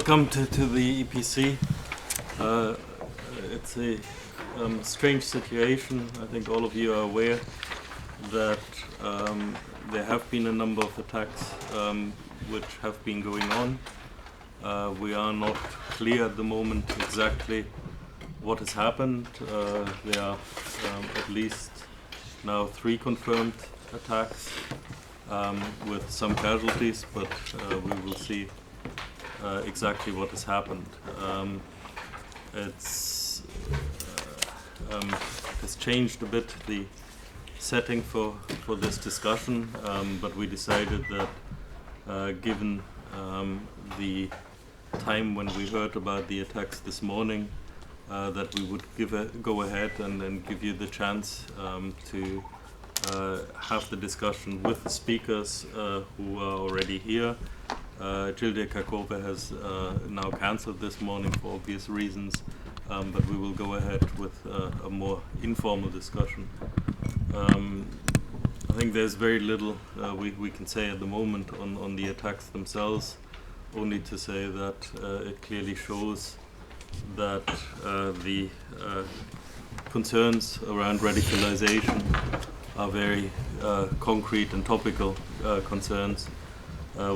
welcome to the EPC. It's a strange situation. I think all of you are aware that there have been a number of attacks which have been going on. We are not clear at the moment exactly what has happened. There are at least now 3 confirmed attacks with some casualties, but we will see exactly what has happened. It has changed a bit the setting for this discussion, but we decided that given the time when we heard about the attacks this morning, that we would go ahead and then give you the chance to have the discussion with the speakers who are already here. Jilde Kakove has now cancelled this morning for obvious reasons, but we will go ahead with a more informal discussion. I think there's very little we can say at the moment on the attacks themselves, only to say that it clearly shows that the concerns around radicalisation are very concrete and topical concerns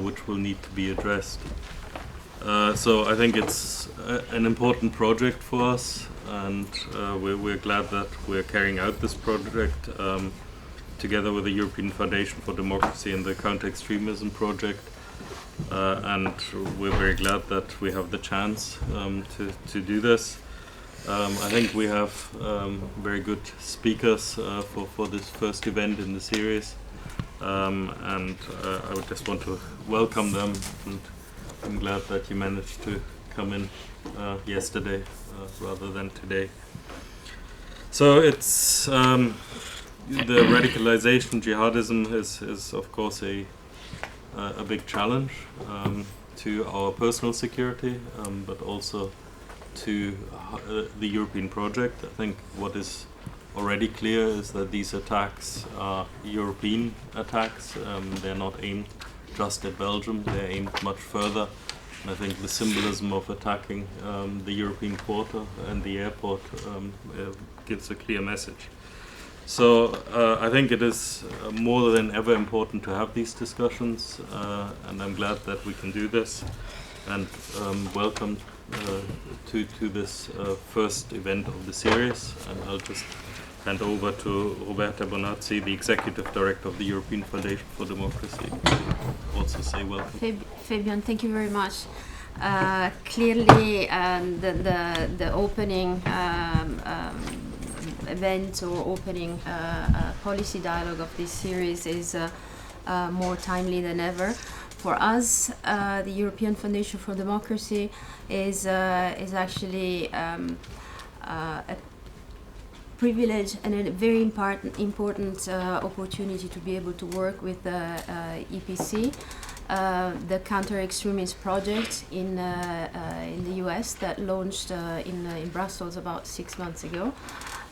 which will need to be addressed. So I think it's an important project for us, and we're glad that we're carrying out this project together with the European Foundation for Democracy and the Counter-Extremism Project. And we're very glad that we have the chance to do this. I think we have very good speakers for this first event in the series, and I would just want to welcome them, and I'm glad that you managed to come in yesterday rather than today. So it's the radicalisation, jihadism is of course a big challenge to our personal security, but also to the European project. I think what is already clear is that these attacks are European attacks. They're not aimed just at Belgium, they're aimed much further. And I think the symbolism of attacking the European quarter and the airport gives a clear message. So I think it is more than ever important to have these discussions, and I'm glad that we can do this. And welcome to this first event of the series. And I'll just hand over to Roberta Bonazzi, the Executive Director of the European Foundation for Democracy, to also say welcome. Fabian, thank you very much. Clearly, the opening event or opening policy dialogue of this series is more timely than ever. For us, the European Foundation for Democracy is actually a privilege and a very important opportunity to be able to work with the EPC, the Counter-Extremist Project in the US that launched in Brussels about 6 months ago.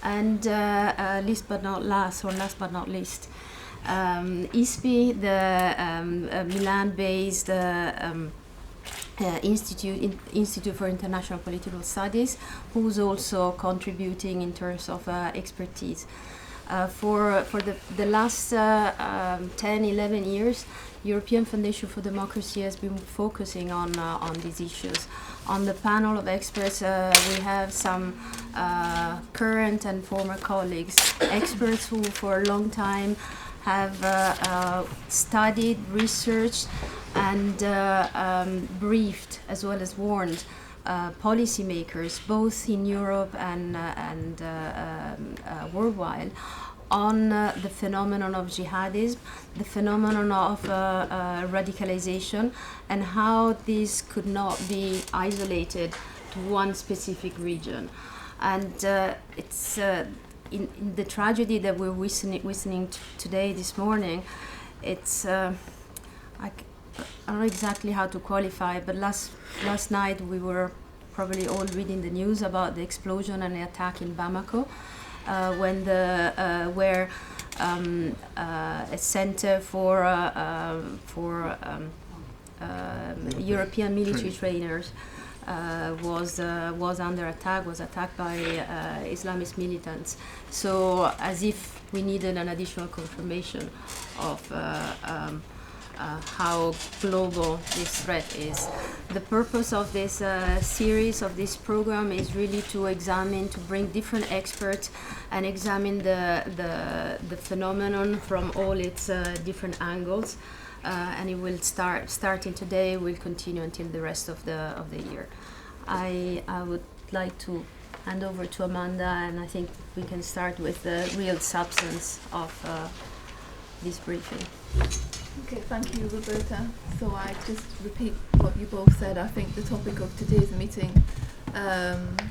And last but not least, ISPI, the Milan-based Institute for International Political Studies, who's also contributing in terms of expertise. For the last 10-11 years, European Foundation for Democracy has been focusing on these issues. On the panel of experts, we have some current and former colleagues, experts who for a long time have studied, researched, and briefed as well as warned policymakers, both in Europe and worldwide, on the phenomenon of jihadism, the phenomenon of radicalisation, and how this could not be isolated to one specific region. And it's in the tragedy that we're witnessing today, this morning, it's I don't know exactly how to qualify, but last night we were probably all reading the news about the explosion and the attack in Bamako, where a center for European military trainers was under attack, was attacked by Islamist militants. So as if we needed an additional confirmation of how global this threat is. The purpose of this series, of this program, is really to examine, to bring different experts and examine the phenomenon from all its different angles. And it will starting today, will continue until the rest of the year. I would like to hand over to Amanda, and I think we can start with the real substance of this briefing. Okay, thank you, Roberta. So I just repeat what you both said. I think the topic of today's meeting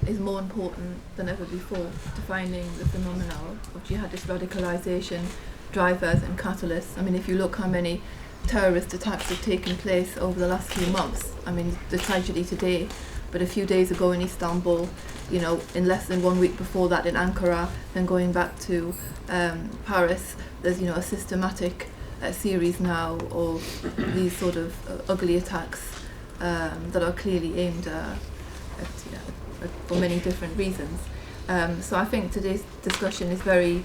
is more important than ever before, defining the phenomena of jihadist radicalisation, drivers and catalysts. I mean, if you look how many terrorist attacks have taken place over the last few months, I mean, the tragedy today, but a few days ago in Istanbul, you know, in less than 1 week before that in Ankara, then going back to Paris, there's, you know, a systematic series now of these sort of ugly attacks that are clearly aimed at for many different reasons. So I think today's discussion is very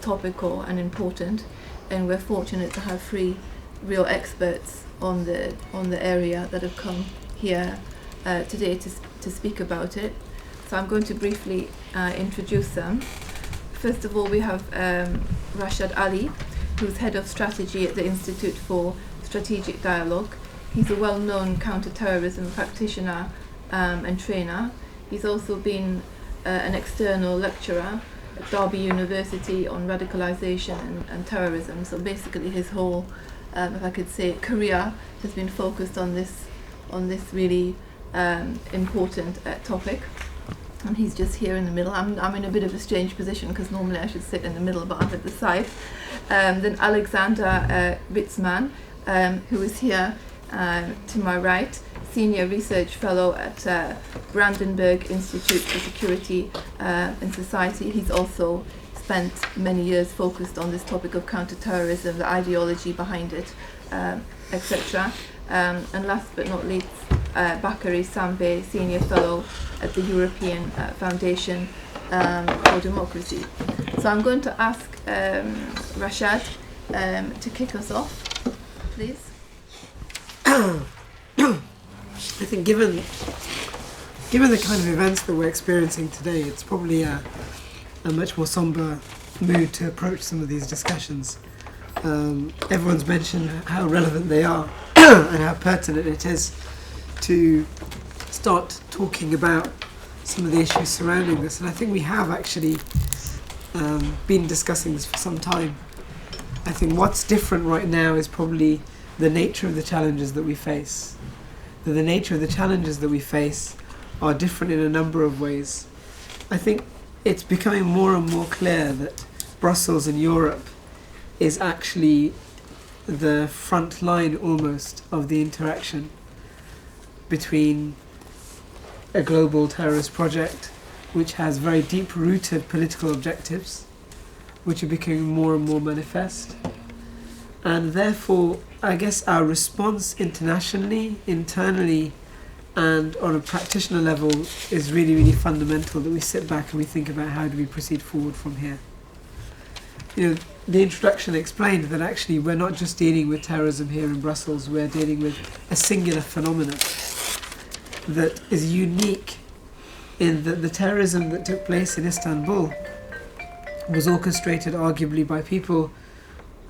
topical and important, and we're fortunate to have 3 real experts on the area that have come here today to speak about it. So I'm going to briefly introduce them. First of all, we have Rashad Ali, who's head of strategy at the Institute for Strategic Dialogue. He's a well-known counter-terrorism practitioner and trainer. He's also been an external lecturer at Derby University on radicalisation and terrorism. So basically his whole, if I could say, career has been focused on this really important topic. And he's just here in the middle. I'm in a bit of a strange position because normally I should sit in the middle, but I'm at the side. Then Alexander Ritzman, who is here to my right, Senior Research Fellow at Brandenburg Institute for Security and Society. He's also spent many years focused on this topic of counter-terrorism, the ideology behind it, etc. And last but not least, Bakary Sambe, Senior Fellow at the European Foundation for Democracy. So I'm going to ask Rashad to kick us off, please. I think given the kind of events that we're experiencing today, it's probably a much more somber mood to approach some of these discussions. Everyone's mentioned how relevant they are and how pertinent it is to start talking about some of the issues surrounding this, and I think we have actually been discussing this for some time. I think what's different right now is probably the nature of the challenges that we face. The nature of the challenges that we face are different in a number of ways. I think it's becoming more and more clear that Brussels and Europe is actually the front line almost of the interaction between a global terrorist project which has very deep-rooted political objectives which are becoming more and more manifest, and therefore I guess our response internationally, internally and on a practitioner level is really, really fundamental, that we sit back and we think about how do we proceed forward from here. You know, the introduction explained that actually we're not just dealing with terrorism here in Brussels, we're dealing with a singular phenomenon that is unique in that the terrorism that took place in Istanbul was orchestrated arguably by people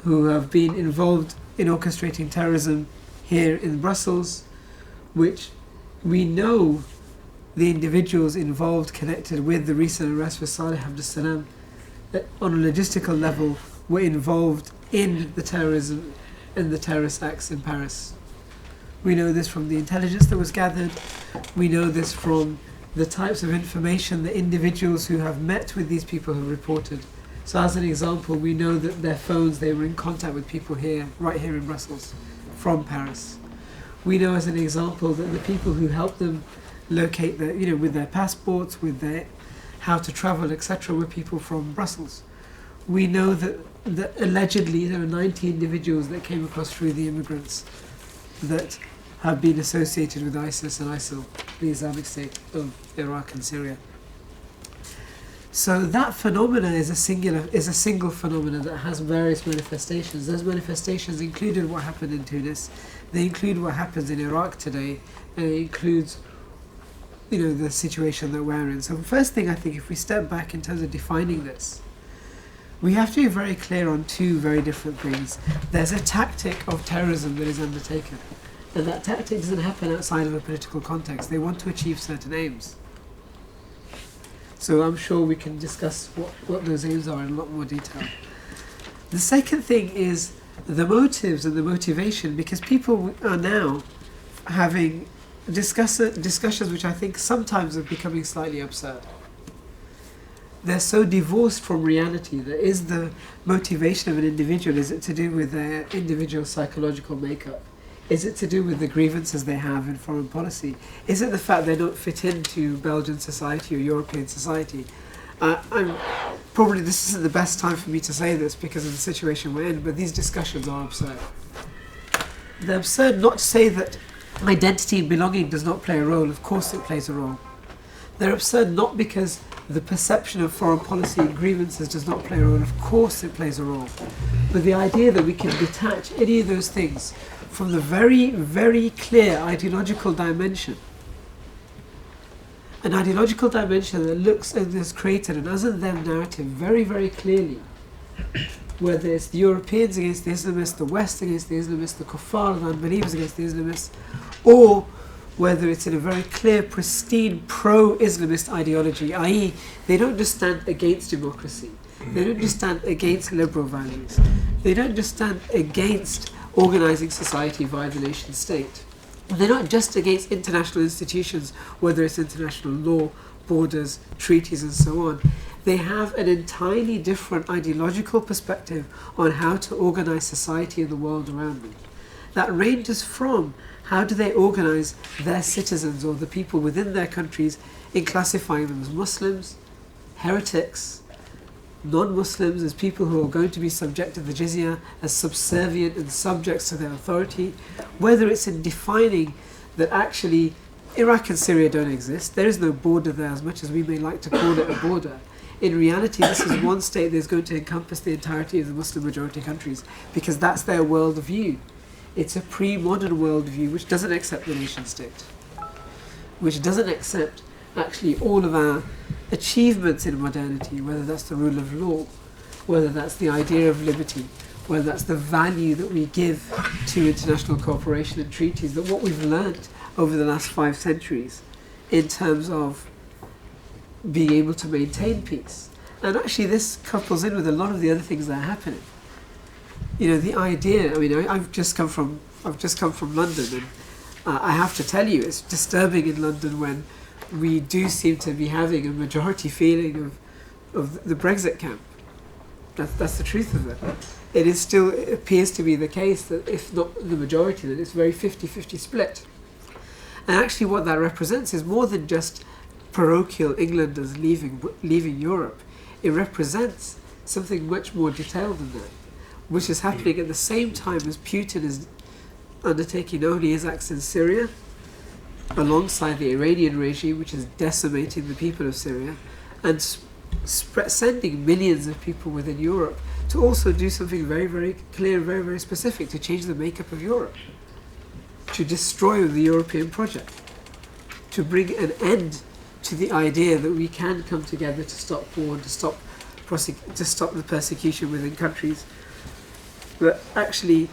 who have been involved in orchestrating terrorism here in Brussels, which we know the individuals involved connected with the recent arrest for Saleh Abdeslam that on a logistical level were involved in the terrorism and the terrorist acts in Paris. We know this from the intelligence that was gathered. We know this from the types of information that individuals who have met with these people have reported. So as an example, we know that their phones, they were in contact with people here, right here in Brussels, from Paris. We know as an example that the people who helped them locate their, you know, with their passports, with their how to travel, etc., were people from Brussels. We know that allegedly there are 90 individuals that came across through the immigrants that have been associated with ISIS and ISIL, the Islamic State of Iraq and Syria. So that phenomena is a single phenomenon that has various manifestations. Those manifestations included what happened in Tunis, they include what happens in Iraq today, and it includes, the situation that we're in. So the first thing, I think, if we step back in terms of defining this, we have to be very clear on two very different things. There's a tactic of terrorism that is undertaken, and that tactic doesn't happen outside of a political context. They want to achieve certain aims. So I'm sure we can discuss what those aims are in a lot more detail. The second thing is the motives and the motivation, because people are now having discussions which I think sometimes are becoming slightly absurd. They're so divorced from reality. That is the motivation of an individual. Is it to do with their individual psychological makeup? Is it to do with the grievances they have in foreign policy? Is it the fact they don't fit into Belgian society or European society? Probably this isn't the best time for me to say this because of the situation we're in, but these discussions are absurd. They're absurd not to say that identity and belonging does not play a role. Of course it plays a role. They're absurd not because the perception of foreign policy and grievances does not play a role. Of course it plays a role. But the idea that we can detach any of those things from the very, very clear ideological dimension, an ideological dimension that looks and has created an us and them narrative very, very clearly, whether it's the Europeans against the Islamists, the West against the Islamists, the kuffar, the unbelievers against the Islamists, or whether it's in a very clear, pristine, pro-Islamist ideology, i.e. they don't just stand against democracy, they don't just stand against liberal values, they don't just stand against organising society via the nation state. They're not just against international institutions, whether it's international law, borders, treaties and so on. They have an entirely different ideological perspective on how to organise society and the world around them. That ranges from how do they organise their citizens or the people within their countries in classifying them as Muslims, heretics, non-Muslims, as people who are going to be subject to the jizya, as subservient and subjects to their authority, whether it's in defining that actually Iraq and Syria don't exist, there is no border there as much as we may like to call it a border. In reality, this is one state that's going to encompass the entirety of the Muslim majority countries because that's their world view. It's a pre-modern world view which doesn't accept the nation state, which doesn't accept actually all of our achievements in modernity, whether that's the rule of law, whether that's the idea of liberty, whether that's the value that we give to international cooperation and treaties, that what we've learnt over the last 5 centuries in terms of being able to maintain peace. And actually this couples in with a lot of the other things that are happening. The idea, I've just come from London, and I have to tell you, it's disturbing in London when we do seem to be having a majority feeling of the Brexit camp. That's the truth of it. It appears to be the case that if not the majority, then it's very 50-50 split. And actually what that represents is more than just parochial Englanders leaving Europe. It represents something much more detailed than that, which is happening at the same time as Putin is undertaking not only his acts in Syria, alongside the Iranian regime, which is decimating the people of Syria, and sending millions of people within Europe to also do something very, very clear, very, very specific, to change the makeup of Europe, to destroy the European project, to bring an end to the idea that we can come together to stop war, to stop the persecution within countries. But actually,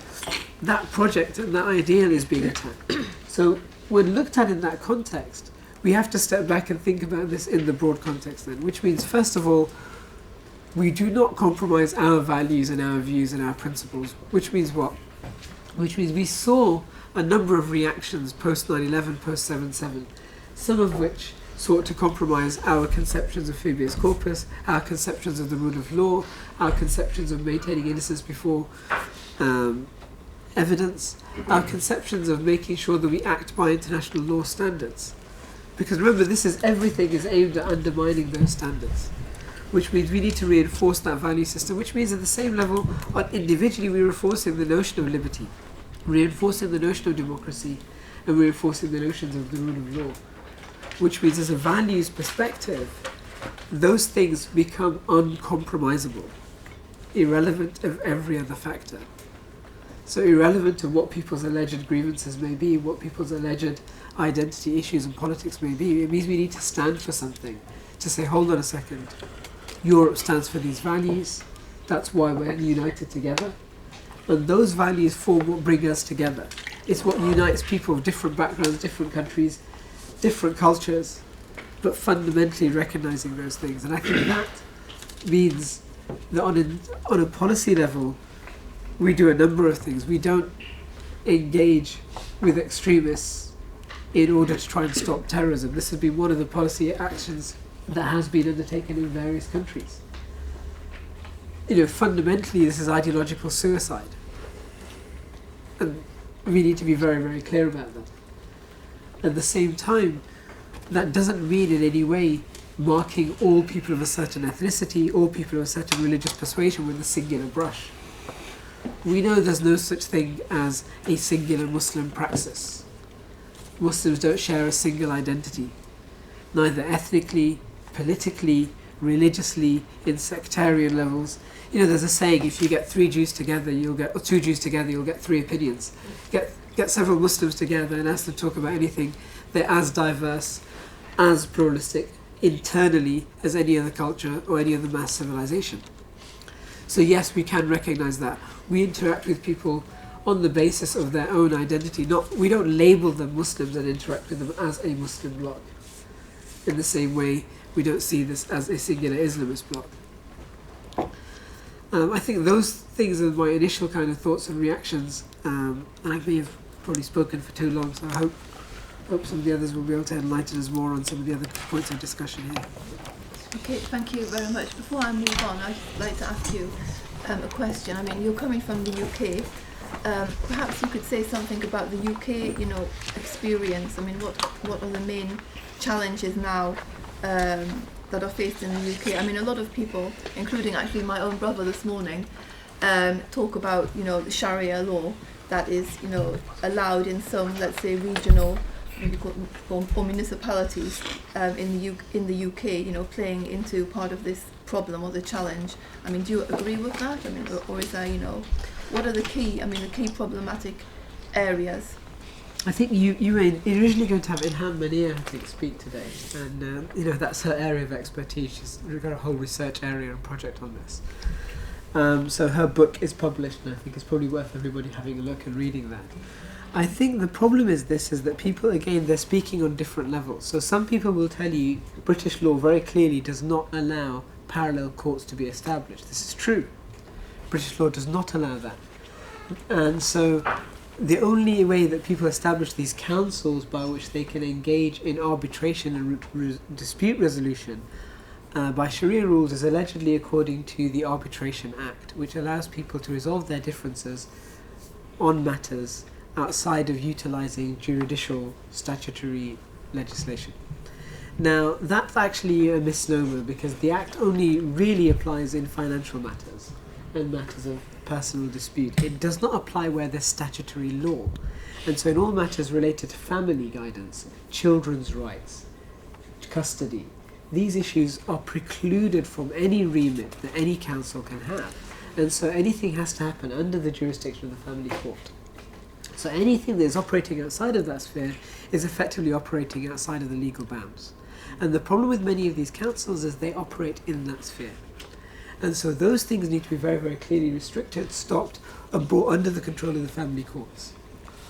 that project and that ideal is being attacked. So when looked at in that context, we have to step back and think about this in the broad context then, which means, first of all, we do not compromise our values and our views and our principles, which means what? Which means we saw a number of reactions post 9/11, post 7/7, some of which sought to compromise our conceptions of habeas corpus, our conceptions of the rule of law, our conceptions of maintaining innocence before evidence, our conceptions of making sure that we act by international law standards. Because remember, everything is aimed at undermining those standards, which means we need to reinforce that value system, which means at the same level, individually we're reinforcing the notion of liberty. reinforcing the notion of democracy and reinforcing the notions of the rule of law, which means as a values perspective, those things become uncompromisable, irrelevant of every other factor. So irrelevant of what people's alleged grievances may be, what people's alleged identity issues and politics may be, it means we need to stand for something. To say, hold on a second, Europe stands for these values, that's why we're united together. And those values form what bring us together. It's what unites people of different backgrounds, different countries, different cultures, but fundamentally recognising those things. And I think that means that on a policy level, we do a number of things. We don't engage with extremists in order to try and stop terrorism. This has been one of the policy actions that has been undertaken in various countries. Fundamentally, this is ideological suicide. And we need to be very, very clear about that. At the same time, that doesn't mean in any way marking all people of a certain ethnicity, all people of a certain religious persuasion with a singular brush. We know there's no such thing as a singular Muslim praxis. Muslims don't share a single identity, neither ethnically, politically, religiously, in sectarian levels. There's a saying: if you get two Jews together, you'll get three opinions. Get several Muslims together and ask them to talk about anything. They're as diverse, as pluralistic internally as any other culture or any other mass civilization. So yes, we can recognise that. We interact with people on the basis of their own identity. We don't label them Muslims and interact with them as a Muslim bloc. In the same way, we don't see this as a singular Islamist bloc. I think those things are my initial kind of thoughts and reactions. And I may have probably spoken for too long, so I hope some of the others will be able to enlighten us more on some of the other points of discussion here. Okay, thank you very much. Before I move on, I'd like to ask you a question. I mean, you're coming from the UK. Perhaps you could say something about the UK, experience. I mean, what are the main challenges now that are faced in the UK? I mean, a lot of people, including actually my own brother this morning, talk about, the Sharia law that is, allowed in some, let's say, regional or municipalities in the UK, playing into part of this problem or the challenge. I mean, do you agree with that? I mean, or is there, what are the key problematic areas? I think you're originally going to have Ilham Mania, I think, speak today, and that's her area of expertise. She's got a whole research area and project on this. So her book is published, and I think it's probably worth everybody having a look and reading that. I think the problem is that people, again, they're speaking on different levels. So some people will tell you British law very clearly does not allow parallel courts to be established. This is true. British law does not allow that. And so the only way that people establish these councils by which they can engage in arbitration and dispute resolution by Sharia rules is allegedly according to the Arbitration Act, which allows people to resolve their differences on matters outside of utilising judicial statutory legislation. Now, that's actually a misnomer, because the Act only really applies in financial matters and matters of personal dispute. It does not apply where there's statutory law. And so in all matters related to family guidance, children's rights, custody, these issues are precluded from any remit that any council can have. And so anything has to happen under the jurisdiction of the family court. So anything that is operating outside of that sphere is effectively operating outside of the legal bounds. And the problem with many of these councils is they operate in that sphere. And so those things need to be very, very clearly restricted, stopped, and brought under the control of the family courts.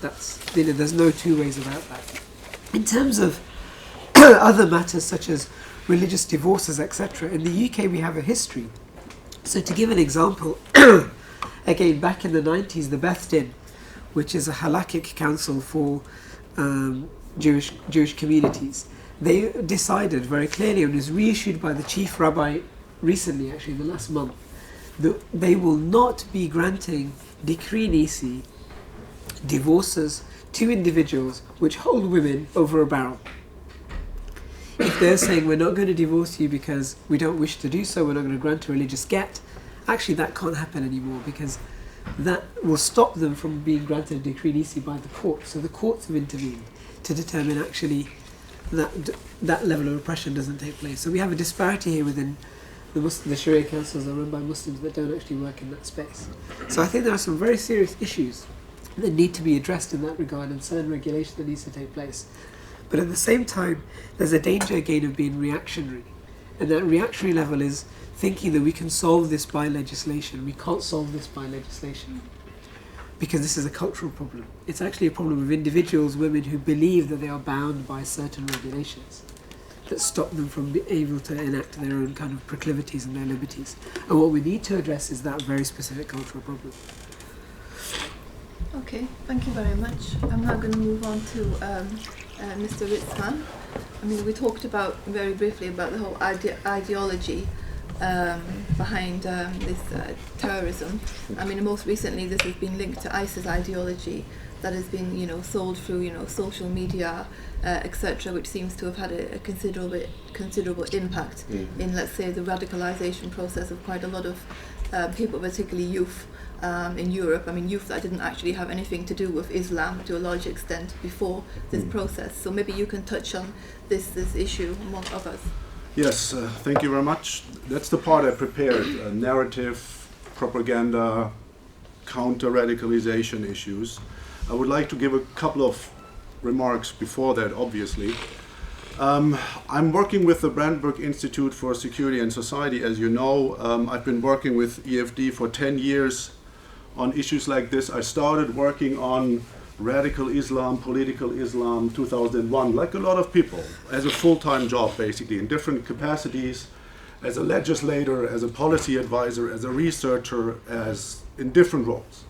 There's no two ways about that. In terms of other matters such as religious divorces, etc., in the UK we have a history. So to give an example, again, back in the 90s, the Beth Din, which is a halakhic council for Jewish communities, they decided very clearly, and was reissued by the chief rabbi recently, actually in the last month, that they will not be granting decree nisi divorces to individuals which hold women over a barrel. If they're saying we're not going to divorce you because we don't wish to do so, we're not going to grant a religious get, actually that can't happen anymore, because that will stop them from being granted a decree nisi by the court. So the courts have intervened to determine actually that level of oppression doesn't take place. So we have a disparity here within the Sharia councils are run by Muslims that don't actually work in that space. So I think there are some very serious issues that need to be addressed in that regard, and certain regulation that needs to take place. But at the same time, there's a danger again of being reactionary. And that reactionary level is thinking that we can solve this by legislation. We can't solve this by legislation because this is a cultural problem. It's actually a problem of individuals, women who believe that they are bound by certain regulations that stop them from being able to enact their own kind of proclivities and their liberties. And what we need to address is that very specific cultural problem. Okay, thank you very much. I'm now going to move on to Mr. Ritzman. I mean, we talked about very briefly about the whole ideology behind this terrorism. I mean, most recently this has been linked to ISIS ideology that has been, sold through, social media, etc., which seems to have had a considerable impact in, let's say, the radicalisation process of quite a lot of people, particularly youth in Europe. I mean, youth that didn't actually have anything to do with Islam to a large extent before this process. So maybe you can touch on this issue among others. Yes, thank you very much. That's the part I prepared, narrative, propaganda, counter-radicalization issues. I would like to give a couple of remarks before that, obviously. I'm working with the Brandenburg Institute for Security and Society, as you know. I've been working with EFD for 10 years on issues like this. I started working on radical Islam, political Islam, 2001, like a lot of people, as a full-time job, basically, in different capacities, as a legislator, as a policy advisor, as a researcher, as in different roles.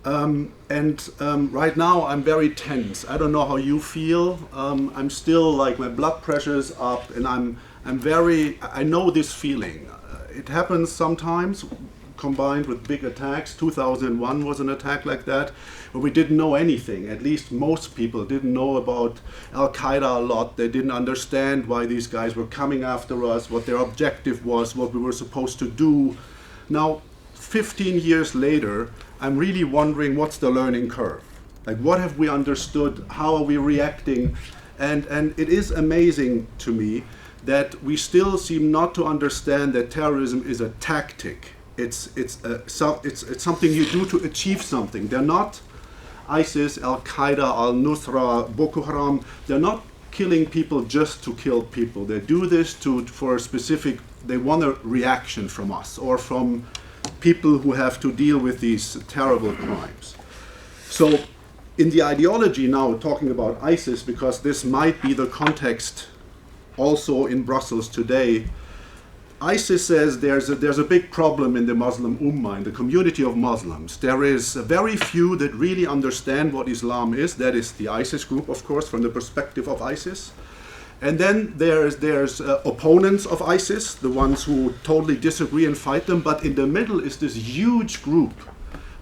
Right now I'm very tense. I don't know how you feel. I'm still like my blood pressure's up, and I know this feeling. It happens sometimes, combined with big attacks. 2001 was an attack like that, where we didn't know anything. At least most people didn't know about Al-Qaeda a lot. They didn't understand why these guys were coming after us, what their objective was, what we were supposed to do. Now, 15 years later, I'm really wondering what's the learning curve? Like, what have we understood? How are we reacting? And it is amazing to me that we still seem not to understand that terrorism is a tactic. It's something you do to achieve something. They're not ISIS, Al-Qaeda, Al-Nusra, Boko Haram. They're not killing people just to kill people. They do this for a specific, they want a reaction from us or from people who have to deal with these terrible crimes. So in the ideology now, talking about ISIS, because this might be the context also in Brussels today, ISIS says there's a big problem in the Muslim Ummah, in the community of Muslims. There is very few that really understand what Islam is. That is the ISIS group, of course, from the perspective of ISIS. And then there's opponents of ISIS, the ones who totally disagree and fight them. But in the middle is this huge group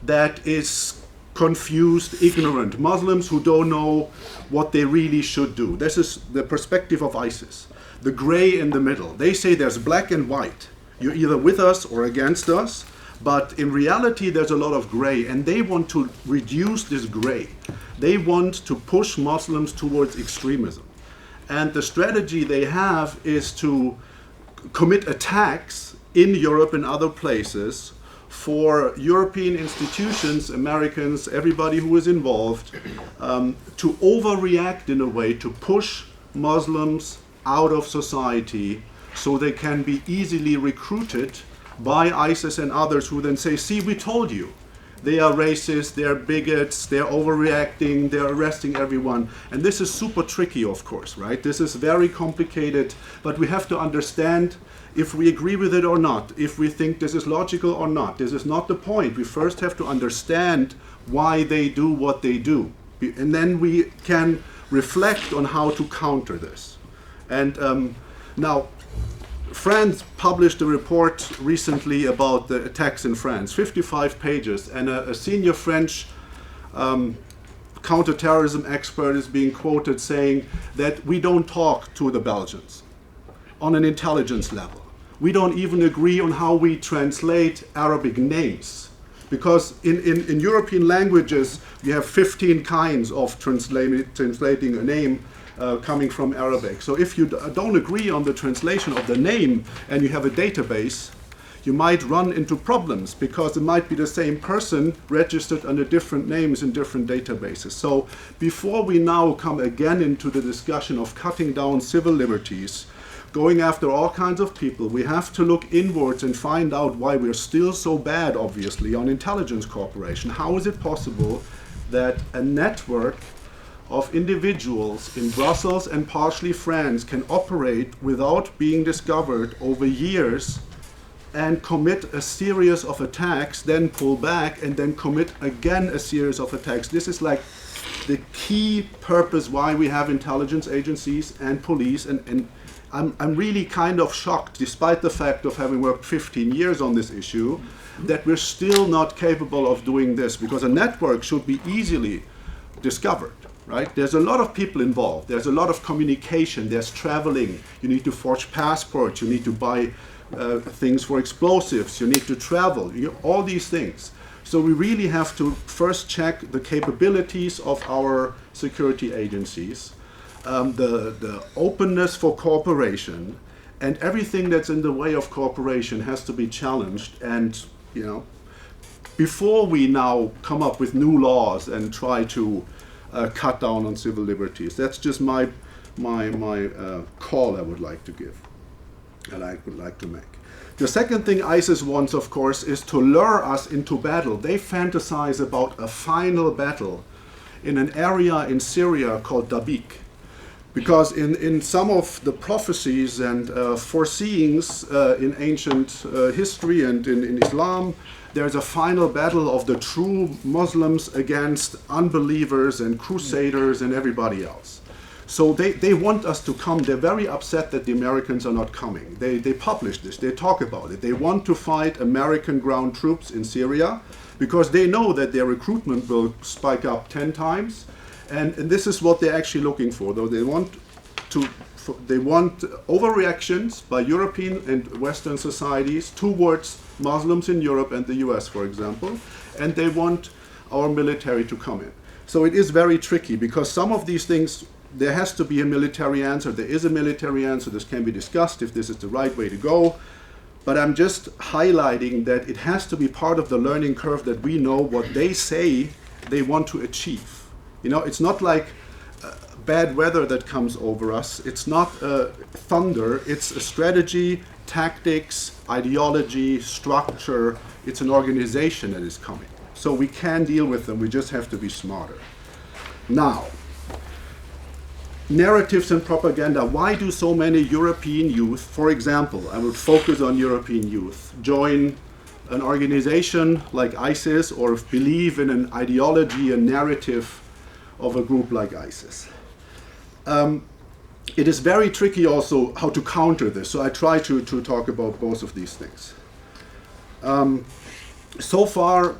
that is confused, ignorant, Muslims who don't know what they really should do. This is the perspective of ISIS. The gray in the middle. They say there's black and white. You're either with us or against us. But in reality, there's a lot of gray, and they want to reduce this gray. They want to push Muslims towards extremism. And the strategy they have is to commit attacks in Europe and other places for European institutions, Americans, everybody who is involved, to overreact in a way to push Muslims out of society so they can be easily recruited by ISIS and others who then say, see, we told you. They are racist, they're bigots, they're overreacting, they're arresting everyone. And this is super tricky, of course, right? This is very complicated, but we have to understand if we agree with it or not, if we think this is logical or not. This is not the point. We first have to understand why they do what they do. And then we can reflect on how to counter this. And now, France published a report recently about the attacks in France, 55 pages, and a senior French counterterrorism expert is being quoted saying that we don't talk to the Belgians on an intelligence level. We don't even agree on how we translate Arabic names. Because in European languages, we have 15 kinds of translating a name coming from Arabic. So if you don't agree on the translation of the name and you have a database, you might run into problems because it might be the same person registered under different names in different databases. So before we now come again into the discussion of cutting down civil liberties, going after all kinds of people, we have to look inwards and find out why we're still so bad, obviously, on intelligence cooperation. How is it possible that a network of individuals in Brussels and partially France can operate without being discovered over years and commit a series of attacks, then pull back, and then commit again a series of attacks? This is like the key purpose why we have intelligence agencies and police, and I'm really kind of shocked, despite the fact of having worked 15 years on this issue, that we're still not capable of doing this, because a network should be easily discovered, right? There's a lot of people involved, there's a lot of communication, there's traveling, you need to forge passports, you need to buy things for explosives, you need to travel, all these things. So we really have to first check the capabilities of our security agencies, the openness for cooperation, and everything that's in the way of cooperation has to be challenged. And before we now come up with new laws and try to cut down on civil liberties, that's just my call I would like to give, and I would like to make. The second thing ISIS wants, of course, is to lure us into battle. They fantasize about a final battle in an area in Syria called Dabiq. Because in some of the prophecies and foreseeings in ancient history and in Islam, there's a final battle of the true Muslims against unbelievers and crusaders and everybody else. So they want us to come. They're very upset that the Americans are not coming. They publish this, they talk about it. They want to fight American ground troops in Syria because they know that their recruitment will spike up 10 times. And this is what they're actually looking for, though. They want overreactions by European and Western societies towards Muslims in Europe and the US, for example, and they want our military to come in. So it is very tricky because some of these things, there has to be a military answer. There is a military answer. This can be discussed if this is the right way to go. But I'm just highlighting that it has to be part of the learning curve that we know what they say they want to achieve. It's not like bad weather that comes over us. It's not thunder. It's a strategy, tactics, ideology, structure. It's an organization that is coming. So we can deal with them. We just have to be smarter. Now, narratives and propaganda. Why do so many European youth, for example, I would focus on European youth, join an organization like ISIS or believe in an ideology, a narrative of a group like ISIS? It is very tricky also how to counter this, so I try to talk about both of these things. So far,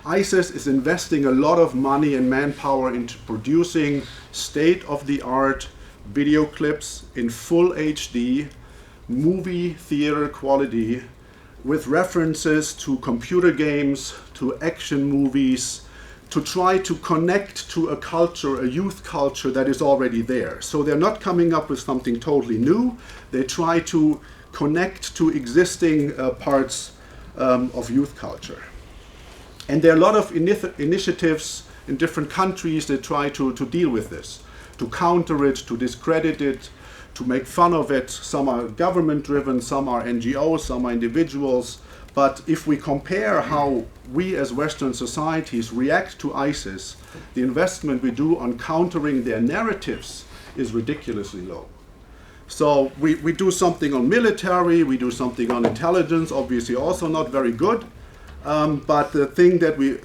ISIS is investing a lot of money and manpower into producing state-of-the-art video clips in full HD, movie theater quality, with references to computer games, to action movies, to try to connect to a culture, a youth culture that is already there. So they're not coming up with something totally new. They try to connect to existing parts of youth culture. And there are a lot of initiatives in different countries that try to deal with this, to counter it, to discredit it, to make fun of it. Some are government-driven, some are NGOs, some are individuals. But if we compare how we as Western societies react to ISIS, the investment we do on countering their narratives is ridiculously low. So we do something on military, we do something on intelligence, obviously also not very good. But the thing that we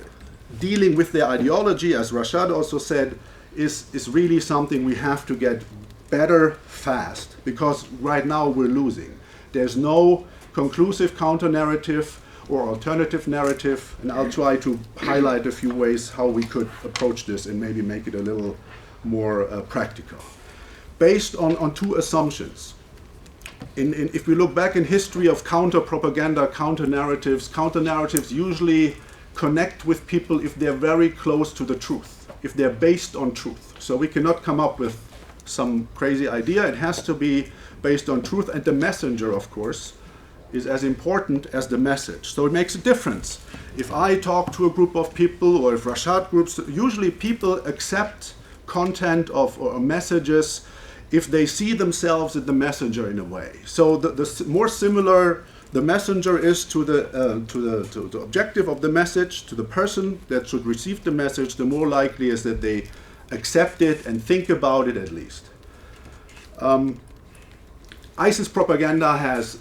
dealing with their ideology, as Rashad also said, is really something we have to get better fast, because right now we're losing. There's no conclusive counter-narrative or alternative narrative, and I'll try to highlight a few ways how we could approach this and maybe make it a little more practical. Based on two assumptions. If we look back in history of counter-propaganda, counter-narratives usually connect with people if they're very close to the truth, if they're based on truth. So we cannot come up with some crazy idea. It has to be based on truth, and the messenger, of course, is as important as the message. So it makes a difference. If I talk to a group of people, or if Rashad groups, usually people accept content of or messages if they see themselves in the messenger in a way. So the more similar the messenger is to the objective of the message, to the person that should receive the message, the more likely is that they accept it and think about it at least. ISIS propaganda has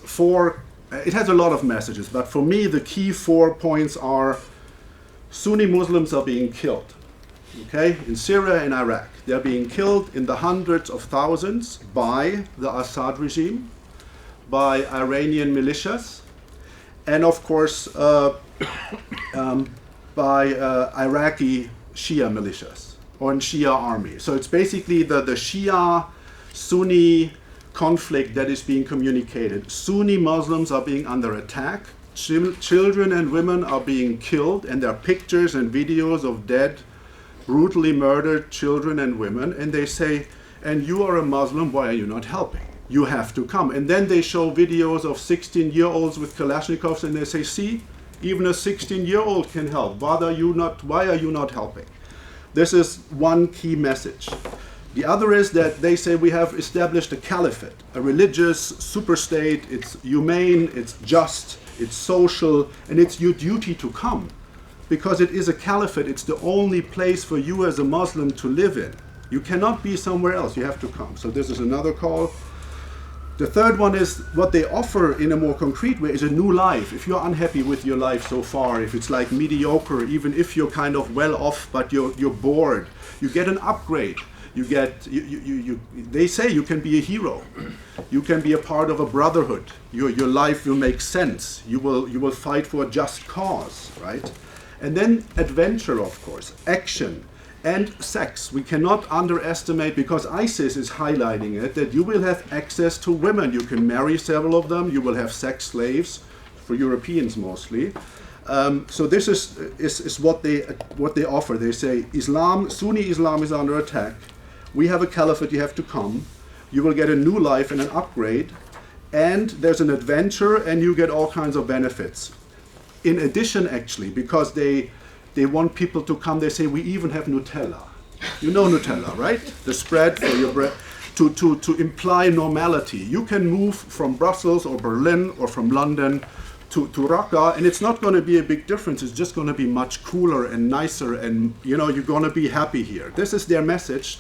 it has a lot of messages, but for me the key 4 points are: Sunni Muslims are being killed. Okay, in Syria and Iraq, they're being killed in the hundreds of thousands by the Assad regime, by Iranian militias, and of course by Iraqi Shia militias or Shia army. So it's basically the Shia-Sunni conflict that is being communicated. Sunni Muslims are being under attack. Children and women are being killed, and there are pictures and videos of dead, brutally murdered children and women, and they say, and you are a Muslim, why are you not helping? You have to come. And then they show videos of 16-year-olds with Kalashnikovs, and they say, see, even a 16-year-old can help. Why are you not helping? This is one key message. The other is that they say we have established a caliphate, a religious superstate. It's humane, it's just, it's social, and it's your duty to come. Because it is a caliphate, it's the only place for you as a Muslim to live in. You cannot be somewhere else, you have to come. So this is another call. The third one is what they offer in a more concrete way is a new life. If you're unhappy with your life so far, if it's like mediocre, even if you're kind of well off but you're bored, you get an upgrade. They say you can be a hero. You can be a part of a brotherhood. Your life will make sense. You will fight for a just cause, right? And then adventure, of course, action, and sex. We cannot underestimate, because ISIS is highlighting it, that you will have access to women. You can marry several of them. You will have sex slaves, for Europeans mostly. So this is what they offer. They say Sunni Islam is under attack. We have a caliphate, you have to come. You will get a new life and an upgrade. And there's an adventure, and you get all kinds of benefits. In addition, actually, because they want people to come, they say we even have Nutella. You know Nutella, right? The spread for your bread, to imply normality. You can move from Brussels or Berlin or from London to Raqqa, and it's not going to be a big difference. It's just going to be much cooler and nicer, and you're going to be happy here. This is their message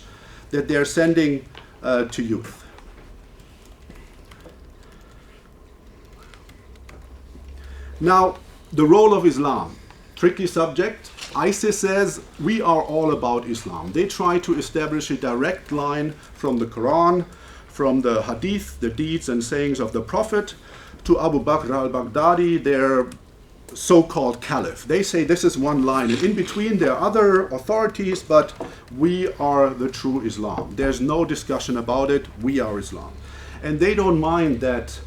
that they're sending to youth. Now, the role of Islam, tricky subject. ISIS says we are all about Islam. They try to establish a direct line from the Quran, from the Hadith, the deeds and sayings of the Prophet, to Abu Bakr al-Baghdadi, their so-called caliph. They say this is one line, and in between there are other authorities, but we are the true Islam. There's no discussion about it. We are Islam. And they don't mind that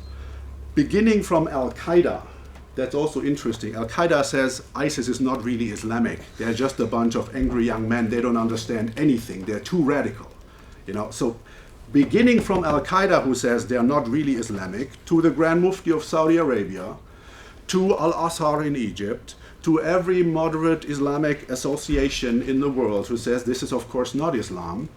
beginning from Al-Qaeda. That's also interesting. Al-Qaeda says ISIS is not really Islamic. They're just a bunch of angry young men. They don't understand anything. They're too radical. So beginning from Al-Qaeda, who says they're not really Islamic, to the Grand Mufti of Saudi Arabia, to Al-Azhar in Egypt, to every moderate Islamic association in the world who says this is of course not Islam,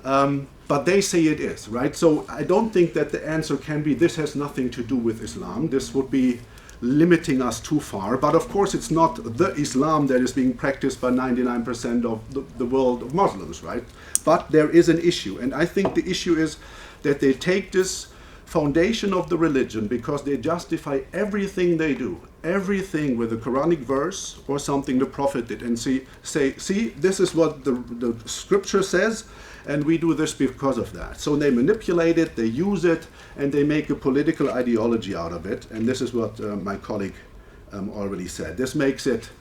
but they say it is, right? So I don't think that the answer can be this has nothing to do with Islam. This would be limiting us too far, but of course it's not the Islam that is being practiced by 99% of the world of Muslims, right? But there is an issue, and I think the issue is that they take this foundation of the religion because they justify everything they do, everything with a Quranic verse or something the Prophet did, and say, this is what the scripture says, and we do this because of that. So they manipulate it, they use it, and they make a political ideology out of it. And this is what my colleague already said. This makes it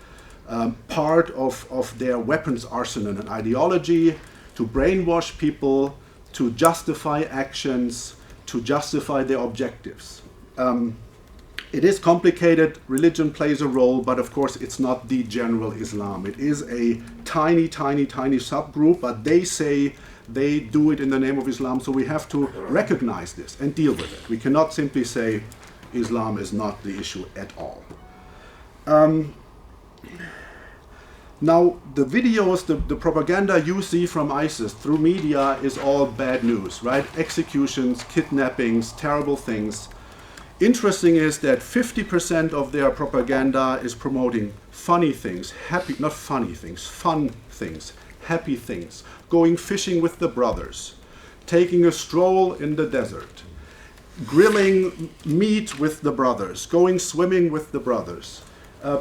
part of their weapons arsenal and ideology to brainwash people, to justify actions, to justify their objectives. It is complicated, religion plays a role, but of course it's not the general Islam. It is a tiny, tiny, tiny subgroup, but they say they do it in the name of Islam, so we have to recognize this and deal with it. We cannot simply say Islam is not the issue at all. Now, the videos, the propaganda you see from ISIS through media is all bad news, right? Executions, kidnappings, terrible things. Interesting is that 50% of their propaganda is promoting funny things, happy, not funny things, fun things, happy things, going fishing with the brothers, taking a stroll in the desert, grilling meat with the brothers, going swimming with the brothers,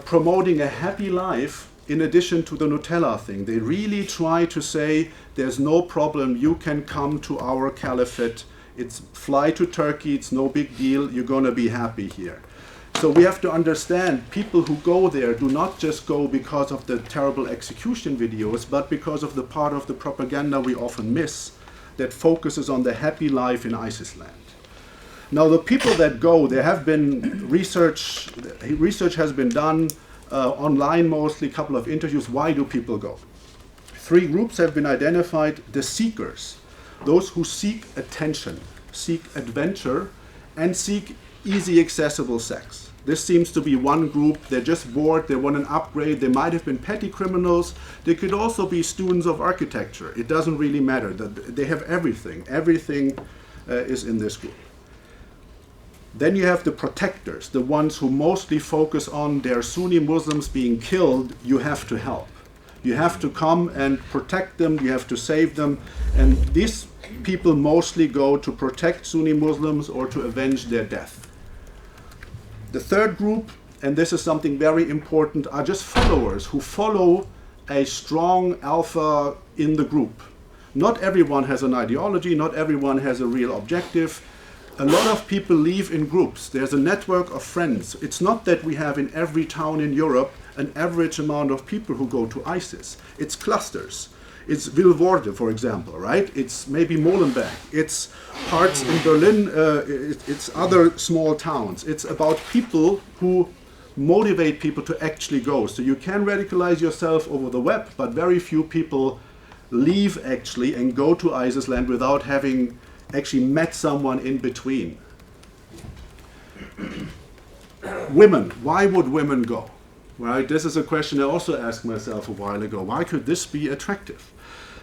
promoting a happy life in addition to the Nutella thing. They really try to say there's no problem, you can come to our caliphate, it's fly to Turkey, it's no big deal, you're going to be happy here. So we have to understand people who go there do not just go because of the terrible execution videos, but because of the part of the propaganda we often miss that focuses on the happy life in ISIS land. Now the people that go, there have been research has been done online mostly, a couple of interviews. Why do people go? 3 groups have been identified: the seekers, those who seek attention, seek adventure, and seek easy accessible sex. This seems to be one group. They're just bored, they want an upgrade, they might have been petty criminals, they could also be students of architecture. It doesn't really matter. They have everything. Everything is in this group. Then you have the protectors, the ones who mostly focus on their Sunni Muslims being killed. You have to help. You have to come and protect them, you have to save them. And these people mostly go to protect Sunni Muslims or to avenge their death. The third group, and this is something very important, are just followers who follow a strong alpha in the group. Not everyone has an ideology, not everyone has a real objective. A lot of people live in groups. There's a network of friends. It's not that we have in every town in Europe an average amount of people who go to ISIS. It's clusters. It's Vilvoorde, for example, right? It's maybe Molenbeek. It's parts in Berlin. It's other small towns. It's about people who motivate people to actually go. So you can radicalize yourself over the web, but very few people leave actually and go to ISIS land without having actually met someone in between. Women, why would women go? Right? This is a question I also asked myself a while ago. Why could this be attractive?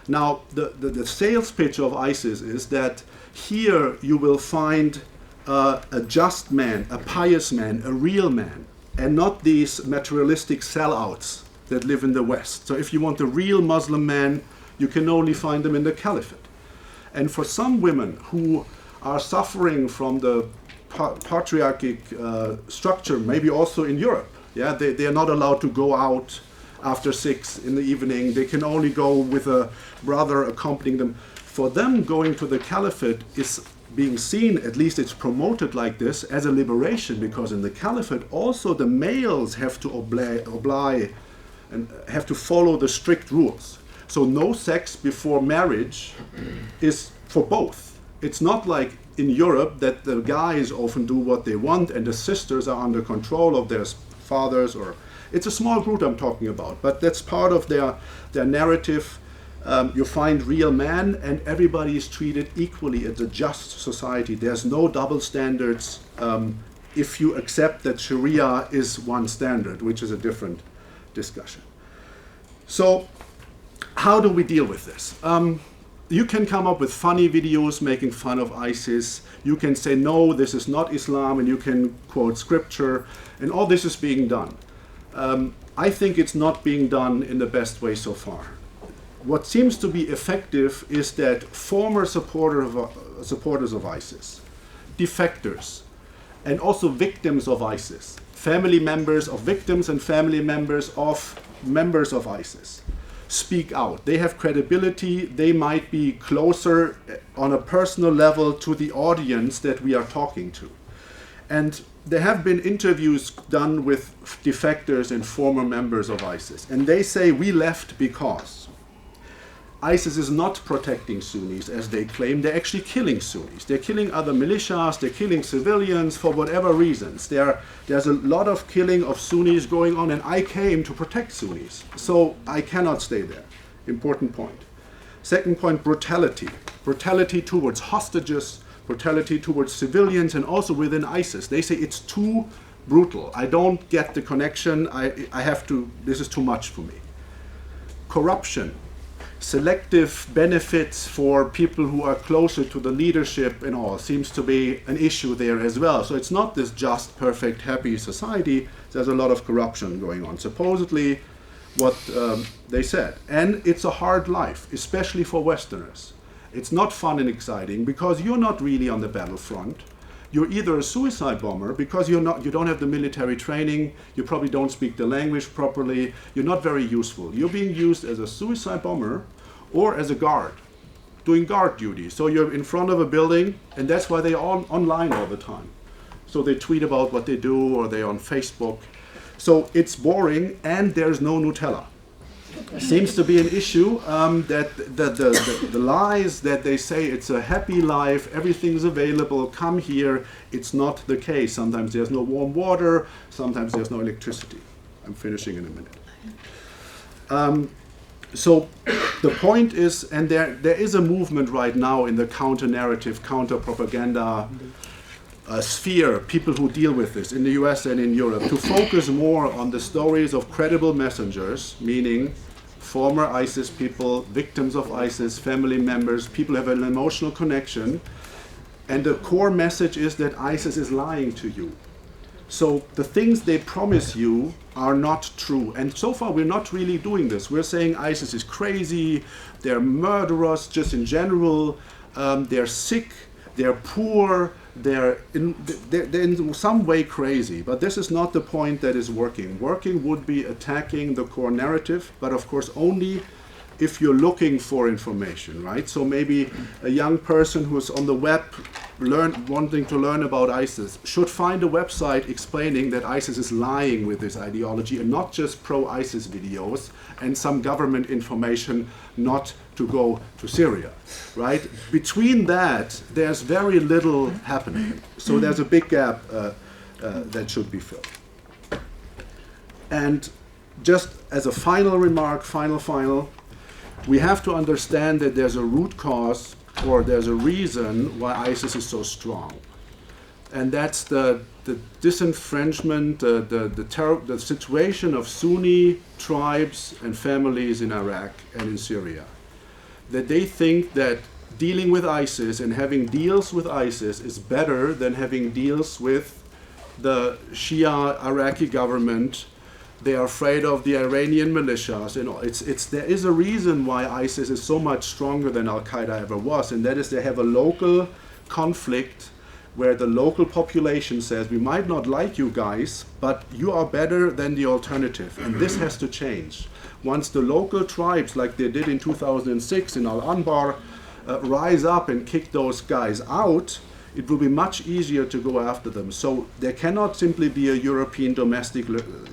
Now, the sales pitch of ISIS is that here you will find a just man, a pious man, a real man, and not these materialistic sellouts that live in the West. So if you want a real Muslim man, you can only find them in the caliphate. And for some women who are suffering from the patriarchic structure, maybe also in Europe, yeah, they are not allowed to go out after 6 in the evening. They can only go with a brother accompanying them. For them, going to the caliphate is being seen, at least it's promoted like this, as a liberation, because in the caliphate also the males have to oblige and have to follow the strict rules. So no sex before marriage is for both. It's not like in Europe that the guys often do what they want and the sisters are under control of their fathers, or it's a small group I'm talking about, but that's part of their narrative. You find real men and everybody is treated equally. It's a just society. There's no double standards if you accept that Sharia is one standard, which is a different discussion. So how do we deal with this? You can come up with funny videos making fun of ISIS. You can say, no, this is not Islam, and you can quote scripture, and all this is being done. I think it's not being done in the best way so far. What seems to be effective is that former supporters of ISIS, defectors, and also victims of ISIS, family members of victims and family members of ISIS, speak out. They have credibility. They might be closer on a personal level to the audience that we are talking to. And there have been interviews done with defectors and former members of ISIS. And they say, we left because ISIS is not protecting Sunnis as they claim. They're actually killing Sunnis. They're killing other militias, they're killing civilians for whatever reasons. There's a lot of killing of Sunnis going on, and I came to protect Sunnis. So I cannot stay there. Important point. Second point, brutality. Brutality towards hostages, brutality towards civilians, and also within ISIS. They say it's too brutal. I don't get the connection. I have to, this is too much for me. Corruption. Selective benefits for people who are closer to the leadership and all seems to be an issue there as well. So it's not this just, perfect, happy society. There's a lot of corruption going on, supposedly what they said. And it's a hard life, especially for Westerners. It's not fun and exciting because you're not really on the battlefront. You're either a suicide bomber because you don't have the military training, you probably don't speak the language properly, you're not very useful. You're being used as a suicide bomber or as a guard, doing guard duty. So you're in front of a building, and that's why they're online all the time. So they tweet about what they do, or they're on Facebook. So it's boring, and there's no Nutella. Seems to be an issue that the lies that they say it's a happy life, everything's available, come here. It's not the case. Sometimes there's no warm water, sometimes there's no electricity. I'm finishing in a minute. So the point is, and there is a movement right now in the counter-narrative, counter-propaganda sphere, people who deal with this in the US and in Europe, to focus more on the stories of credible messengers, meaning former ISIS people, victims of ISIS, family members, people who have an emotional connection. And the core message is that ISIS is lying to you. So the things they promise you are not true. And so far we're not really doing this. We're saying ISIS is crazy, they're murderers just in general, they're sick, they're poor, they're in some way crazy. But this is not the point that is working. Working would be attacking the core narrative, but of course only if you're looking for information, right? So maybe a young person who's on the web wanting to learn about ISIS should find a website explaining that ISIS is lying with this ideology and not just pro-ISIS videos and some government information not to go to Syria, right? Between that, there's very little happening. So there's a big gap that should be filled. And just as a final remark, final, we have to understand that there's a root cause, or there's a reason why ISIS is so strong. And that's the disenfranchisement, the situation of Sunni tribes and families in Iraq and in Syria. That they think that dealing with ISIS and having deals with ISIS is better than having deals with the Shia Iraqi government. They are afraid of the Iranian militias. You know, there is a reason why ISIS is so much stronger than Al-Qaeda ever was, and that is they have a local conflict where the local population says, we might not like you guys, but you are better than the alternative. And this has to change. Once the local tribes, like they did in 2006 in Al-Anbar, rise up and kick those guys out, it will be much easier to go after them. So there cannot simply be a European domestic